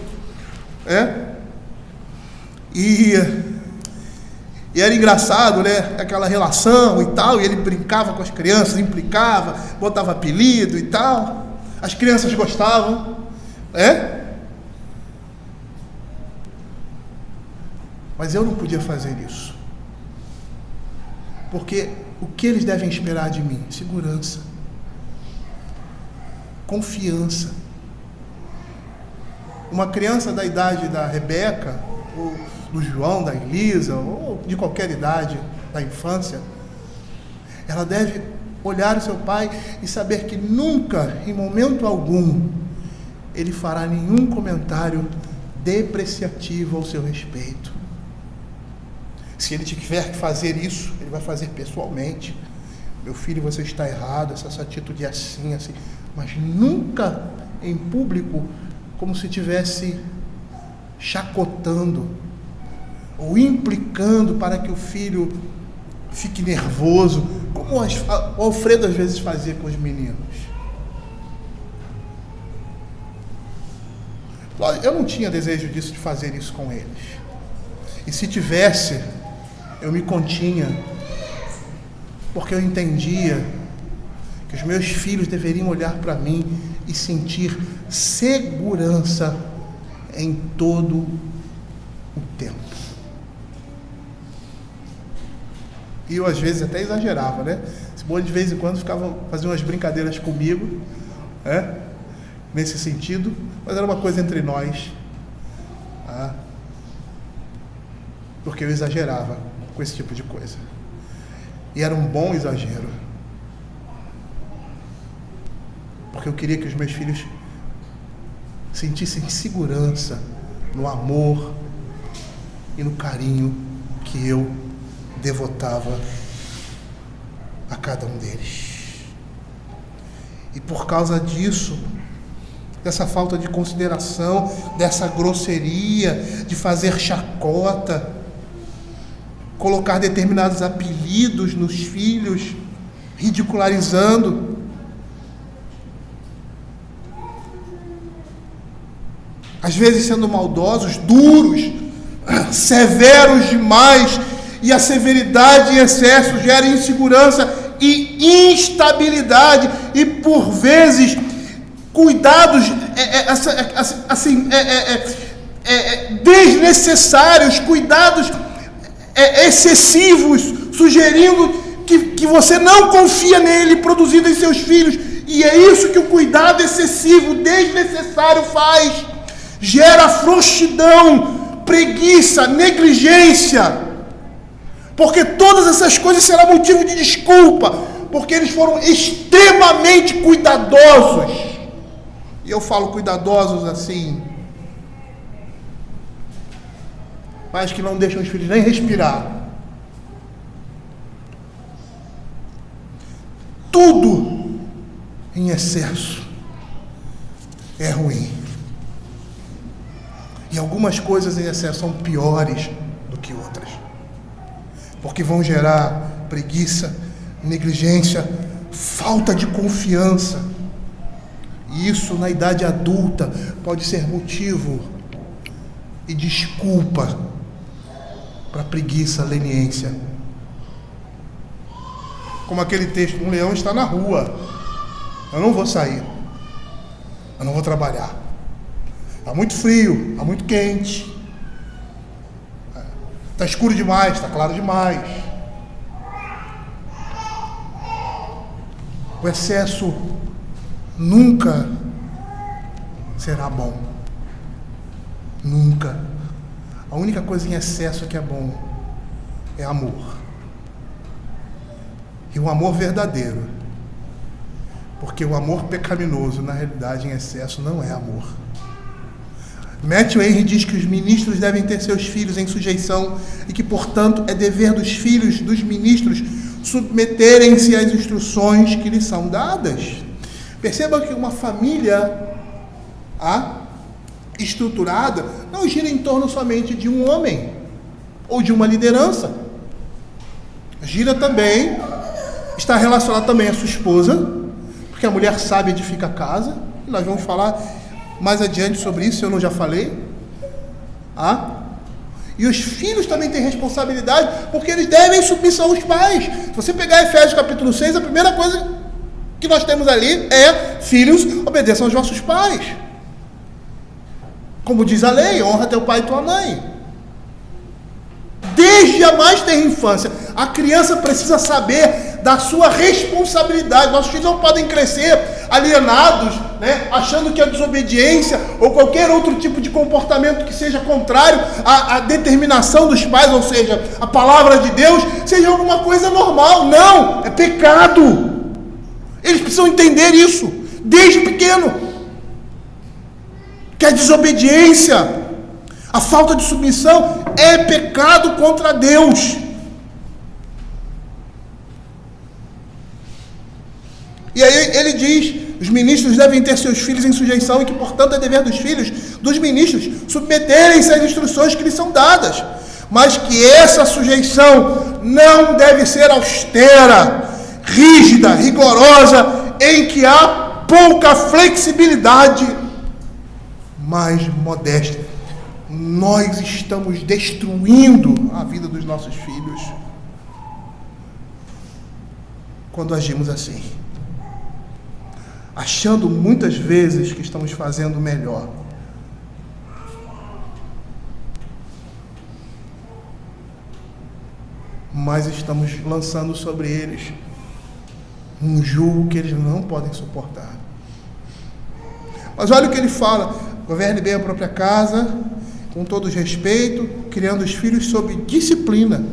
E era engraçado, né? Aquela relação e tal, e ele brincava com as crianças, implicava, botava apelido e tal. As crianças gostavam, Mas eu não podia fazer isso. Porque o que eles devem esperar de mim? Segurança. Confiança. Uma criança da idade da Rebeca, ou do João, da Elisa, ou de qualquer idade da infância, ela deve olhar o seu pai e saber que nunca, em momento algum, ele fará nenhum comentário depreciativo ao seu respeito. Se ele tiver que fazer isso, ele vai fazer pessoalmente. Meu filho, você está errado, essa atitude é assim, assim. Mas nunca em público, como se estivesse chacotando ou implicando para que o filho fique nervoso, como o Alfredo às vezes fazia com os meninos. Eu não tinha desejo disso, de fazer isso com eles. E se tivesse, eu me continha, porque eu entendia que os meus filhos deveriam olhar para mim e sentir segurança em todo o tempo. E eu às vezes até exagerava, né? Simone de vez em quando fazia umas brincadeiras comigo, né? Nesse sentido, mas era uma coisa entre nós, tá? Porque eu exagerava com esse tipo de coisa. E era um bom exagero. Porque eu queria que os meus filhos sentissem segurança no amor e no carinho que eu devotava a cada um deles. E por causa disso, dessa falta de consideração, dessa grosseria, de fazer chacota, colocar determinados apelidos nos filhos, ridicularizando, às vezes sendo maldosos, duros, severos demais, e a severidade em excesso gera insegurança e instabilidade, e por vezes cuidados desnecessários, cuidados excessivos, sugerindo que você não confia nele, produzido em seus filhos. E é isso que o cuidado excessivo, desnecessário faz. Gera frouxidão, preguiça, negligência. Porque todas essas coisas serão motivo de desculpa, porque eles foram extremamente cuidadosos. E eu falo cuidadosos assim, mas que não deixam os filhos nem respirar. Tudo em excesso é ruim. E algumas coisas em excesso são piores do que outras, porque vão gerar preguiça, negligência, falta de confiança. E isso na idade adulta pode ser motivo e desculpa para preguiça, leniência. Como aquele texto, um leão está na rua, eu não vou sair, eu não vou trabalhar. Está muito frio, está muito quente, está escuro demais, está claro demais. O excesso nunca será bom. Nunca. A única coisa em excesso que é bom é amor. E o amor verdadeiro. Porque o amor pecaminoso, na realidade, em excesso, não é amor. Matthew Henry diz que os ministros devem ter seus filhos em sujeição e que, portanto, é dever dos filhos dos ministros submeterem-se às instruções que lhes são dadas. Perceba que uma família estruturada não gira em torno somente de um homem ou de uma liderança. Gira também, está relacionada também à sua esposa, porque a mulher sabe edifica a casa, e nós vamos falar mais adiante sobre isso, eu não já falei. E os filhos também têm responsabilidade, porque eles devem submissão aos pais. Se você pegar Efésios capítulo 6, a primeira coisa que nós temos ali é: filhos, obedeçam aos vossos pais. Como diz a lei, honra teu pai e tua mãe. desde a mais tenra infância. A criança precisa saber da sua responsabilidade. Nossos filhos não podem crescer alienados, né, achando que a desobediência ou qualquer outro tipo de comportamento que seja contrário à determinação dos pais, ou seja, a palavra de Deus, seja alguma coisa normal. Não, é pecado. Eles precisam entender isso desde pequeno, que a desobediência, a falta de submissão é pecado contra Deus. E aí ele diz: os ministros devem ter seus filhos em sujeição, e que, portanto, é dever dos filhos, dos ministros, submeterem-se às instruções que lhes são dadas, mas que essa sujeição não deve ser austera, rígida, rigorosa, em que há pouca flexibilidade, mas modesta. Nós estamos destruindo a vida dos nossos filhos quando agimos assim, achando muitas vezes que estamos fazendo melhor. Mas estamos lançando sobre eles um jugo que eles não podem suportar. Mas olha o que ele fala: governe bem a própria casa, com todo respeito, criando os filhos sob disciplina.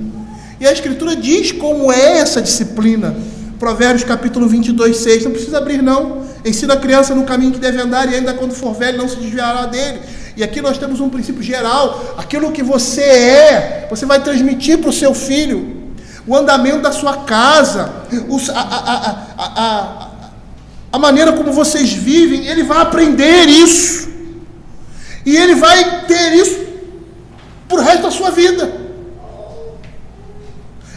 E a Escritura diz como é essa disciplina. Provérbios capítulo 22, 6, não precisa abrir não. Ensina a criança no caminho que deve andar, e ainda quando for velho não se desviará dele. E aqui nós temos um princípio geral: aquilo que você é, você vai transmitir para o seu filho. O andamento da sua casa, a maneira como vocês vivem, ele vai aprender isso. E ele vai ter isso pro resto da sua vida.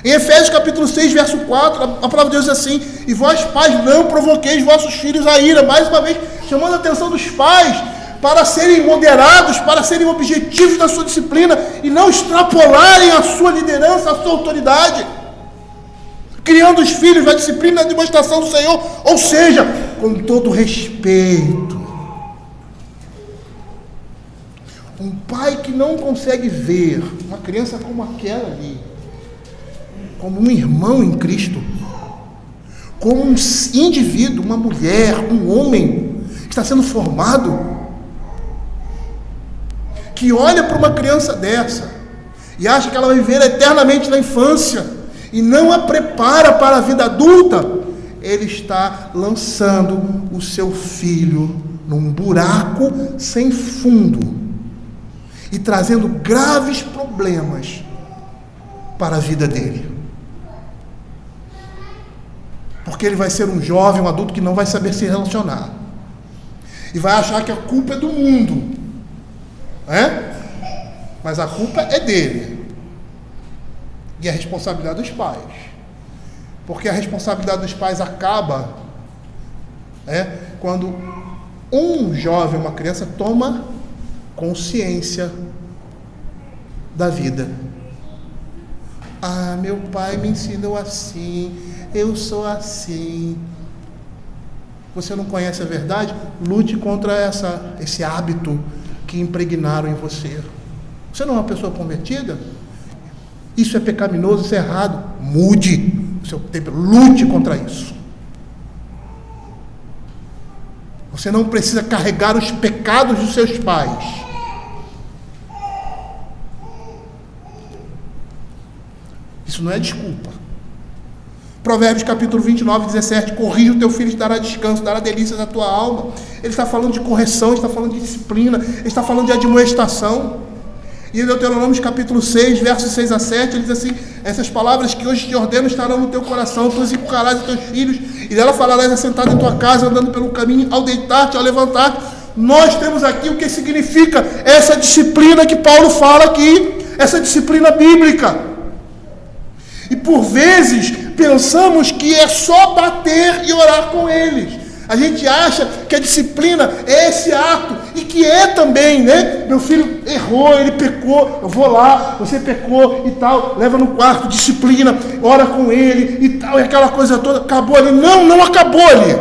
Em Efésios capítulo 6, verso 4, a palavra de Deus diz assim: e vós, pais, não provoqueis vossos filhos a ira. Mais uma vez, chamando a atenção dos pais para serem moderados, para serem objetivos na sua disciplina e não extrapolarem a sua liderança, a sua autoridade, criando os filhos na disciplina e na demonstração do Senhor, ou seja, com todo respeito. Um pai que não consegue ver uma criança como aquela ali, como um irmão em Cristo, como um indivíduo, uma mulher, um homem que está sendo formado, que olha para uma criança dessa e acha que ela vai viver eternamente na infância e não a prepara para a vida adulta, ele está lançando o seu filho num buraco sem fundo e trazendo graves problemas para a vida dele. Porque ele vai ser um jovem, um adulto que não vai saber se relacionar. E vai achar que a culpa é do mundo. Mas a culpa é dele. E a responsabilidade dos pais. Porque a responsabilidade dos pais acaba quando um jovem, uma criança, toma consciência da vida. Ah, meu pai me ensinou assim, eu sou assim. Você não conhece a verdade? Lute contra esse hábito que impregnaram em você. Você não é uma pessoa convertida? Isso é pecaminoso, isso é errado. Mude o seu tempo, lute contra isso. Você não precisa carregar os pecados dos seus pais. Isso não é desculpa. Provérbios capítulo 29, 17, corrige o teu filho e te dará descanso, dará delícias à tua alma. Ele está falando de correção, ele está falando de disciplina, ele está falando de admoestação. E em Deuteronômio capítulo 6, versos 6 a 7, ele diz assim: essas palavras que hoje te ordeno estarão no teu coração, tu as inculcarás a teus filhos, e dela falarás assentado em tua casa, andando pelo caminho, ao deitar-te, ao levantar-te. Nós temos aqui o que significa essa disciplina que Paulo fala aqui, essa disciplina bíblica. E por vezes pensamos que é só bater e orar com eles. A gente acha que a disciplina é esse ato, e que é também, né? Meu filho errou, ele pecou, eu vou lá, você pecou e tal, leva no quarto, disciplina, ora com ele e tal, e aquela coisa toda, acabou ali. Não, não acabou ali.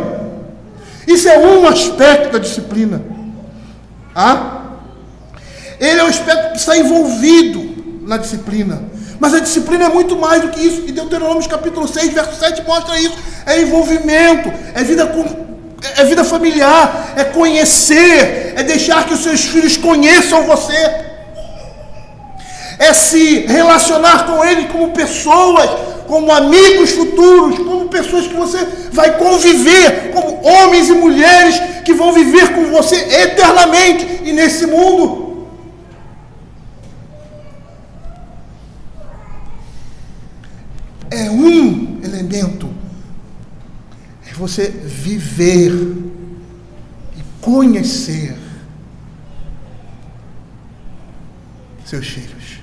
Isso é um aspecto da disciplina. Ele é um aspecto que está envolvido na disciplina. Mas a disciplina é muito mais do que isso. E Deuteronômio capítulo 6, verso 7 mostra isso. É envolvimento, é vida familiar, é conhecer, é deixar que os seus filhos conheçam você. É se relacionar com ele como pessoas, como amigos futuros, como pessoas que você vai conviver, como homens e mulheres que vão viver com você eternamente e nesse mundo. É um elemento, é você viver e conhecer seus filhos.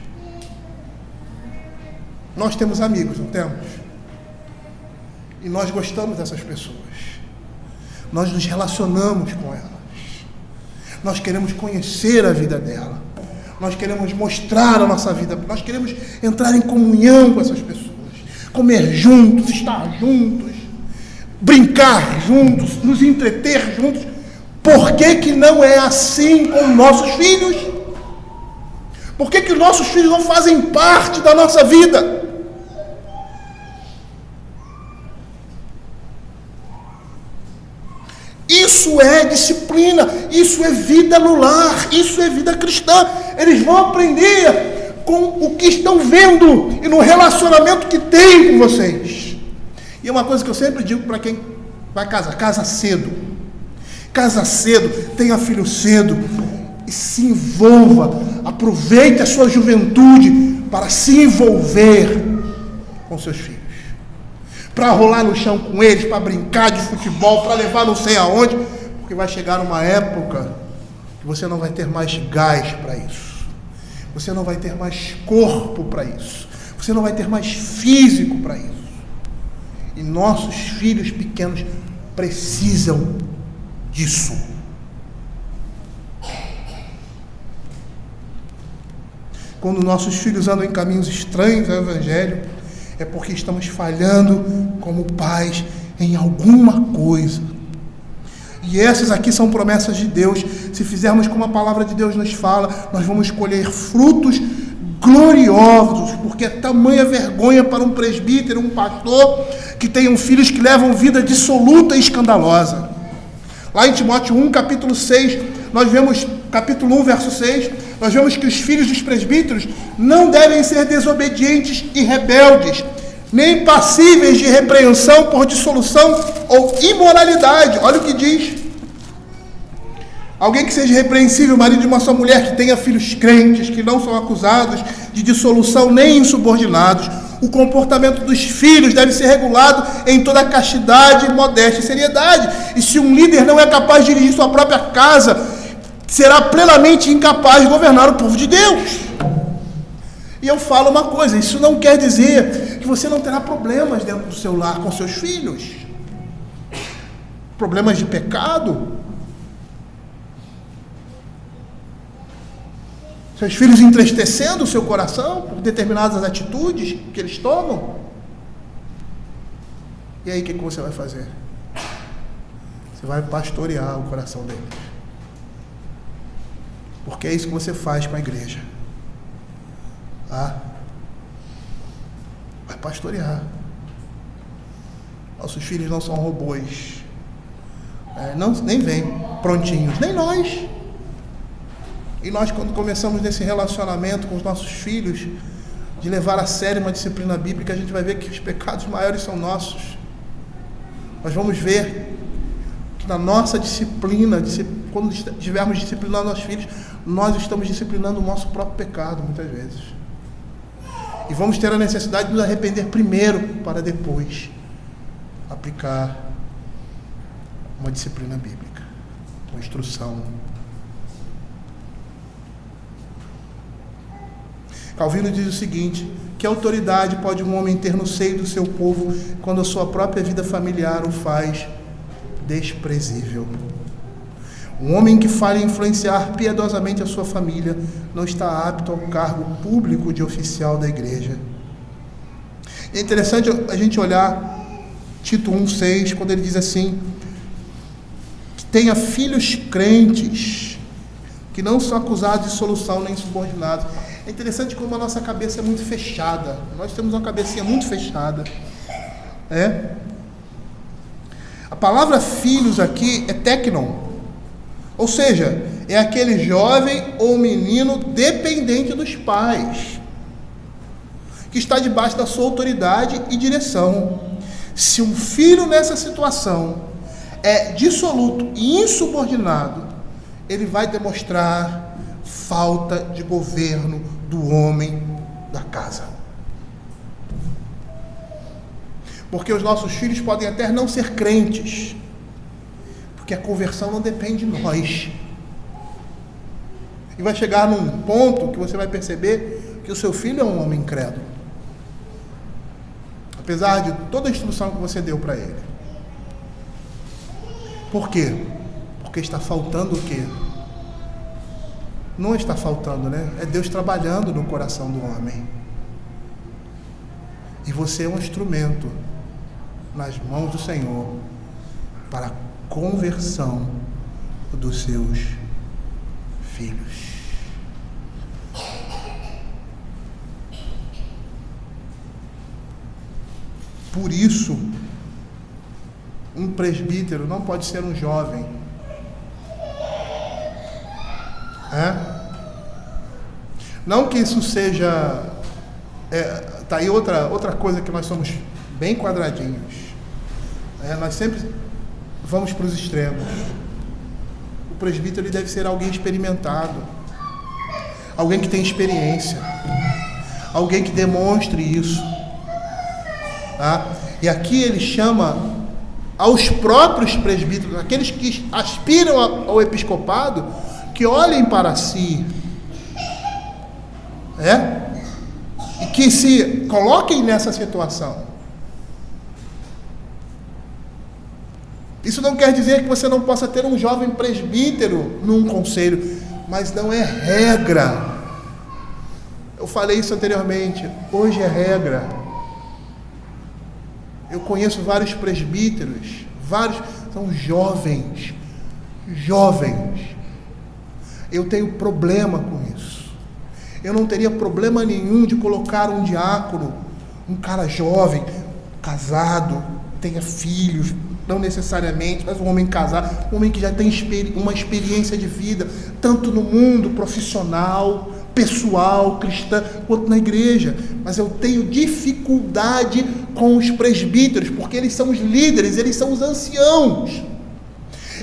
Nós temos amigos, não temos? E nós gostamos dessas pessoas. Nós nos relacionamos com elas. Nós queremos conhecer a vida dela. Nós queremos mostrar a nossa vida. Nós queremos entrar em comunhão com essas pessoas. Comer juntos, estar juntos, brincar juntos, nos entreter juntos. Por que não é assim com nossos filhos? Por que os nossos filhos não fazem parte da nossa vida? Isso é disciplina, isso é vida no lar, isso é vida cristã. Eles vão aprender com o que estão vendo e no relacionamento que tem com vocês. E é uma coisa que eu sempre digo para quem vai casar: casa cedo. Casa cedo, tenha filho cedo e se envolva. Aproveite a sua juventude para se envolver com seus filhos. Para rolar no chão com eles, para brincar de futebol, para levar não sei aonde, porque vai chegar uma época que você não vai ter mais gás para isso, você não vai ter mais corpo para isso, você não vai ter mais físico para isso. E nossos filhos pequenos precisam disso. Quando nossos filhos andam em caminhos estranhos ao Evangelho, é porque estamos falhando como pais em alguma coisa. E essas aqui são promessas de Deus. Se fizermos como a palavra de Deus nos fala, nós vamos colher frutos gloriosos, porque é tamanha vergonha para um presbítero, um pastor, que tenham filhos que levam vida dissoluta e escandalosa. Lá em Timóteo 1, capítulo 6, nós vemos, capítulo 1, verso 6, nós vemos que os filhos dos presbíteros não devem ser desobedientes e rebeldes, nem passíveis de repreensão por dissolução ou imoralidade. Olha o que diz: alguém que seja repreensível, marido de uma só mulher, que tenha filhos crentes, que não são acusados de dissolução nem insubordinados. O comportamento dos filhos deve ser regulado em toda a castidade, modéstia e seriedade. E se um líder não é capaz de dirigir sua própria casa, será plenamente incapaz de governar o povo de Deus. E eu falo uma coisa: isso não quer dizer que você não terá problemas dentro do seu lar com seus filhos. Problemas de pecado. Seus filhos entristecendo o seu coração por determinadas atitudes que eles tomam. E aí o que você vai fazer? Você vai pastorear o coração deles. Porque é isso que você faz com a igreja. Vai pastorear. Nossos filhos não são robôs. Nem vêm prontinhos, nem nós. E nós, quando começamos nesse relacionamento com os nossos filhos, de levar a sério uma disciplina bíblica, a gente vai ver que os pecados maiores são nossos. Nós vamos ver que na nossa disciplina, quando estivermos disciplinando nossos filhos, nós estamos disciplinando o nosso próprio pecado, muitas vezes. E vamos ter a necessidade de nos arrepender primeiro, para depois aplicar uma disciplina bíblica, uma instrução. Calvino diz o seguinte: que autoridade pode um homem ter no seio do seu povo quando a sua própria vida familiar o faz desprezível? Um homem que fale influenciar piedosamente a sua família não está apto ao cargo público de oficial da igreja. É interessante a gente olhar Tito 1,6, quando ele diz assim: que tenha filhos crentes que não são acusados de dissolução nem subordinados. É interessante como a nossa cabeça é muito fechada. Nós temos uma cabecinha muito fechada. A palavra filhos aqui é teknon, ou seja, é aquele jovem ou menino dependente dos pais, que está debaixo da sua autoridade e direção. Se um filho nessa situação é dissoluto e insubordinado, ele vai demonstrar falta de governo do homem da casa. Porque os nossos filhos podem até não ser crentes, porque a conversão não depende de nós. E vai chegar num ponto que você vai perceber que o seu filho é um homem incrédulo, apesar de toda a instrução que você deu para ele. Por quê? Porque está faltando o quê? Não está faltando, né? É Deus trabalhando no coração do homem. E você é um instrumento nas mãos do Senhor para a conversão dos seus filhos. Por isso, um presbítero não pode ser um jovem. Não que isso seja... Tá aí outra coisa que nós somos bem quadradinhos. Nós sempre vamos para os extremos. O presbítero ele deve ser alguém experimentado, alguém que tem experiência, alguém que demonstre isso. E aqui ele chama aos próprios presbíteros, aqueles que aspiram ao episcopado, que olhem para si, e que se coloquem nessa situação. Isso não quer dizer que você não possa ter um jovem presbítero num conselho, mas não é regra. Eu falei isso anteriormente, hoje é regra. Eu conheço vários presbíteros, são jovens. Eu tenho problema com isso. Eu não teria problema nenhum de colocar um diácono, um cara jovem, casado, tenha filhos, não necessariamente, mas um homem casado, um homem que já tem uma experiência de vida, tanto no mundo profissional, pessoal, cristã, quanto na igreja. Mas eu tenho dificuldade com os presbíteros, porque eles são os líderes, eles são os anciãos.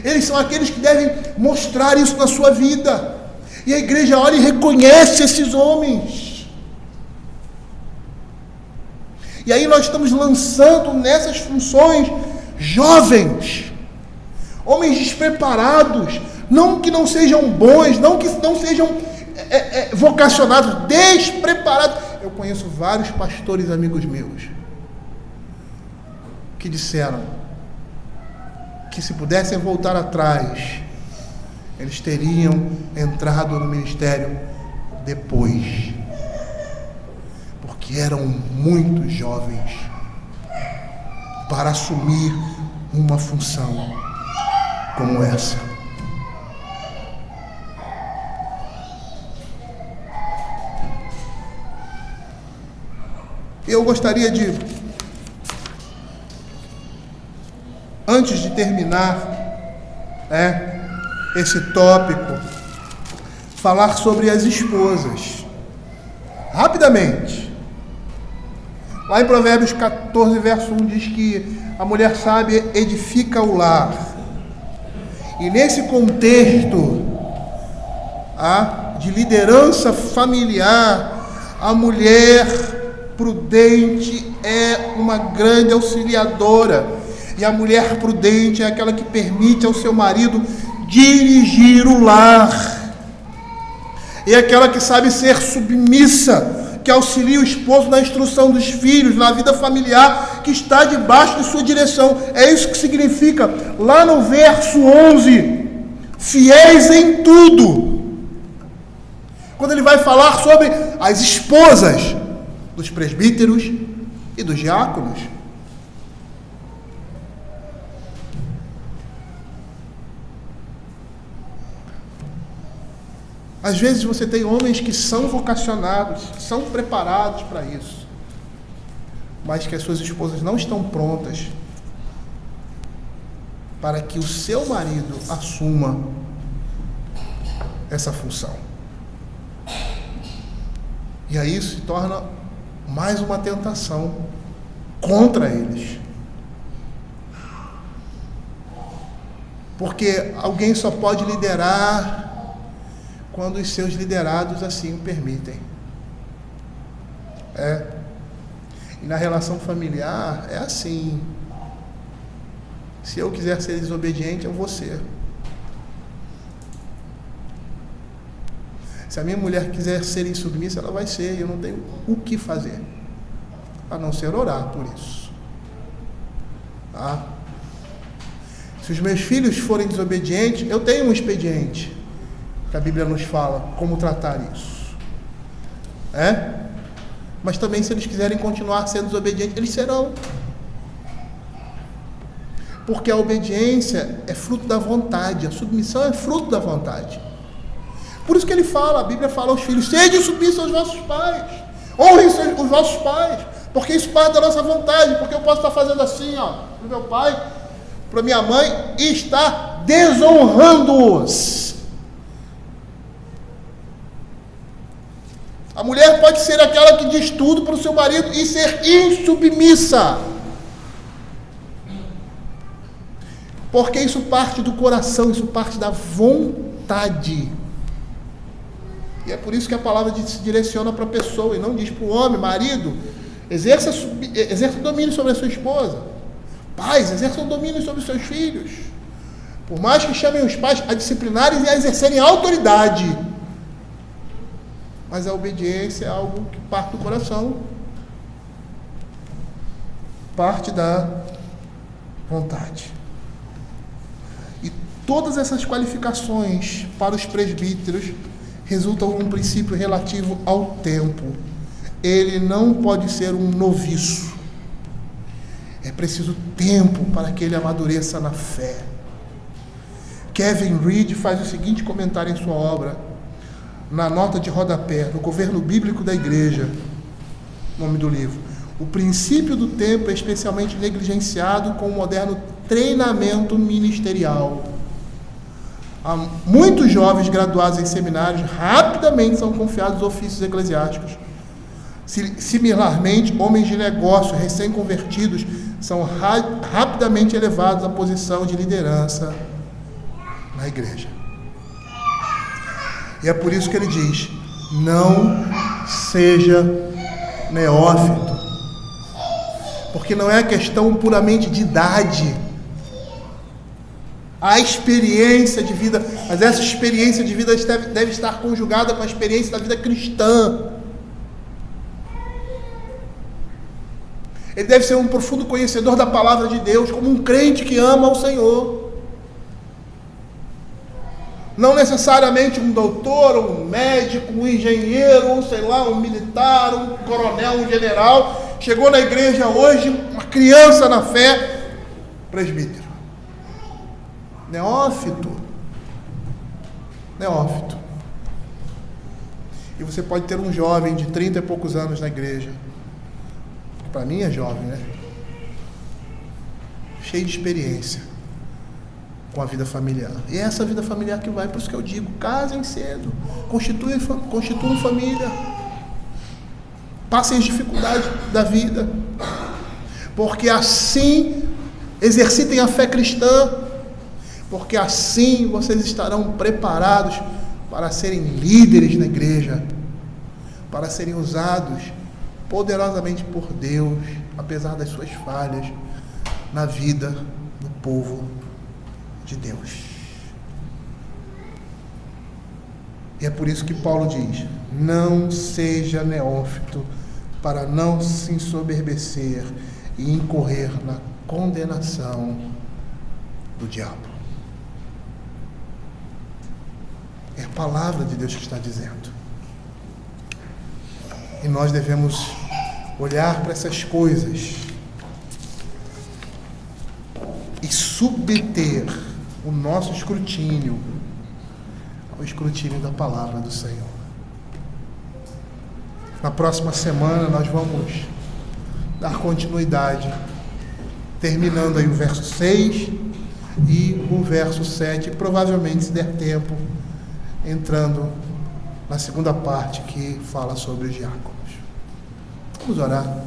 Eles são aqueles que devem mostrar isso na sua vida. E a igreja olha e reconhece esses homens. E aí nós estamos lançando nessas funções jovens, homens despreparados, não que não sejam bons, não que não sejam vocacionados, despreparados. Eu conheço vários pastores amigos meus que disseram que se pudessem voltar atrás, eles teriam entrado no ministério depois, porque eram muito jovens para assumir uma função como essa. Eu gostaria de, antes de terminar esse tópico, falar sobre as esposas. Rapidamente. Lá em Provérbios 14, verso 1, diz que a mulher sábia edifica o lar. E nesse contexto de liderança familiar, a mulher prudente é uma grande auxiliadora. E a mulher prudente é aquela que permite ao seu marido dirigir o lar. É aquela que sabe ser submissa, que auxilia o esposo na instrução dos filhos, na vida familiar, que está debaixo de sua direção. É isso que significa, lá no verso 11, fiéis em tudo. Quando ele vai falar sobre as esposas dos presbíteros e dos diáconos. Às vezes você tem homens que são vocacionados, são preparados para isso, mas que as suas esposas não estão prontas para que o seu marido assuma essa função. E aí isso se torna mais uma tentação contra eles. Porque alguém só pode liderar quando os seus liderados assim o permitem. E na relação familiar é assim. Se eu quiser ser desobediente, eu vou ser. Se a minha mulher quiser ser insubmissa, ela vai ser. Eu não tenho o que fazer, a não ser orar por isso. Tá? Se os meus filhos forem desobedientes, eu tenho um expediente que a Bíblia nos fala como tratar isso. Mas também, se eles quiserem continuar sendo desobedientes, eles serão. Porque a obediência é fruto da vontade, a submissão é fruto da vontade. Por isso que ele fala, a Bíblia fala aos filhos: sejam submissos aos vossos pais, honrem os vossos pais, porque isso parte da nossa vontade. Porque eu posso estar fazendo assim, para o meu pai, para minha mãe, e estar desonrando-os. A mulher pode ser aquela que diz tudo para o seu marido e ser insubmissa, porque isso parte do coração, isso parte da vontade. E é por isso que a palavra se direciona para a pessoa e não diz para o homem: marido, exerça domínio sobre a sua esposa. Pais, exerçam domínio sobre os seus filhos. Por mais que chamem os pais a disciplinarem e a exercerem autoridade, mas a obediência é algo que parte do coração, parte da vontade. E todas essas qualificações para os presbíteros resultam num princípio relativo ao tempo. Ele não pode ser um noviço. É preciso tempo para que ele amadureça na fé. Kevin Reed faz o seguinte comentário em sua obra, na nota de rodapé, no Governo Bíblico da Igreja, nome do livro: o princípio do tempo é especialmente negligenciado com o moderno treinamento ministerial. Muitos jovens graduados em seminários rapidamente são confiados ofícios eclesiásticos. Similarmente, homens de negócio recém-convertidos são rapidamente elevados à posição de liderança na igreja. E é por isso que ele diz: não seja neófito. Porque não é questão puramente de idade. A experiência de vida, mas essa experiência de vida deve estar conjugada com a experiência da vida cristã. Ele deve ser um profundo conhecedor da palavra de Deus, como um crente que ama o Senhor. Não necessariamente um doutor, um médico, um engenheiro, ou sei lá, um militar, um coronel, um general. Chegou na igreja hoje, uma criança na fé, presbítero. Neófito. E você pode ter um jovem de 30 e poucos anos na igreja. Para mim é jovem, né? Cheio de experiência com a vida familiar. E é essa vida familiar que vai, por isso que eu digo: casem cedo, constituam família, passem as dificuldades da vida, porque assim exercitem a fé cristã, porque assim vocês estarão preparados para serem líderes na igreja, para serem usados poderosamente por Deus, apesar das suas falhas, na vida do povo de Deus. E é por isso que Paulo diz: não seja neófito, para não se ensoberbecer e incorrer na condenação do diabo. É a palavra de Deus que está dizendo. E nós devemos olhar para essas coisas e submeter o nosso escrutínio o escrutínio da palavra do Senhor. Na próxima semana nós vamos dar continuidade, terminando aí o verso 6 e o verso 7, provavelmente, se der tempo, entrando na segunda parte que fala sobre os diáconos. Vamos orar.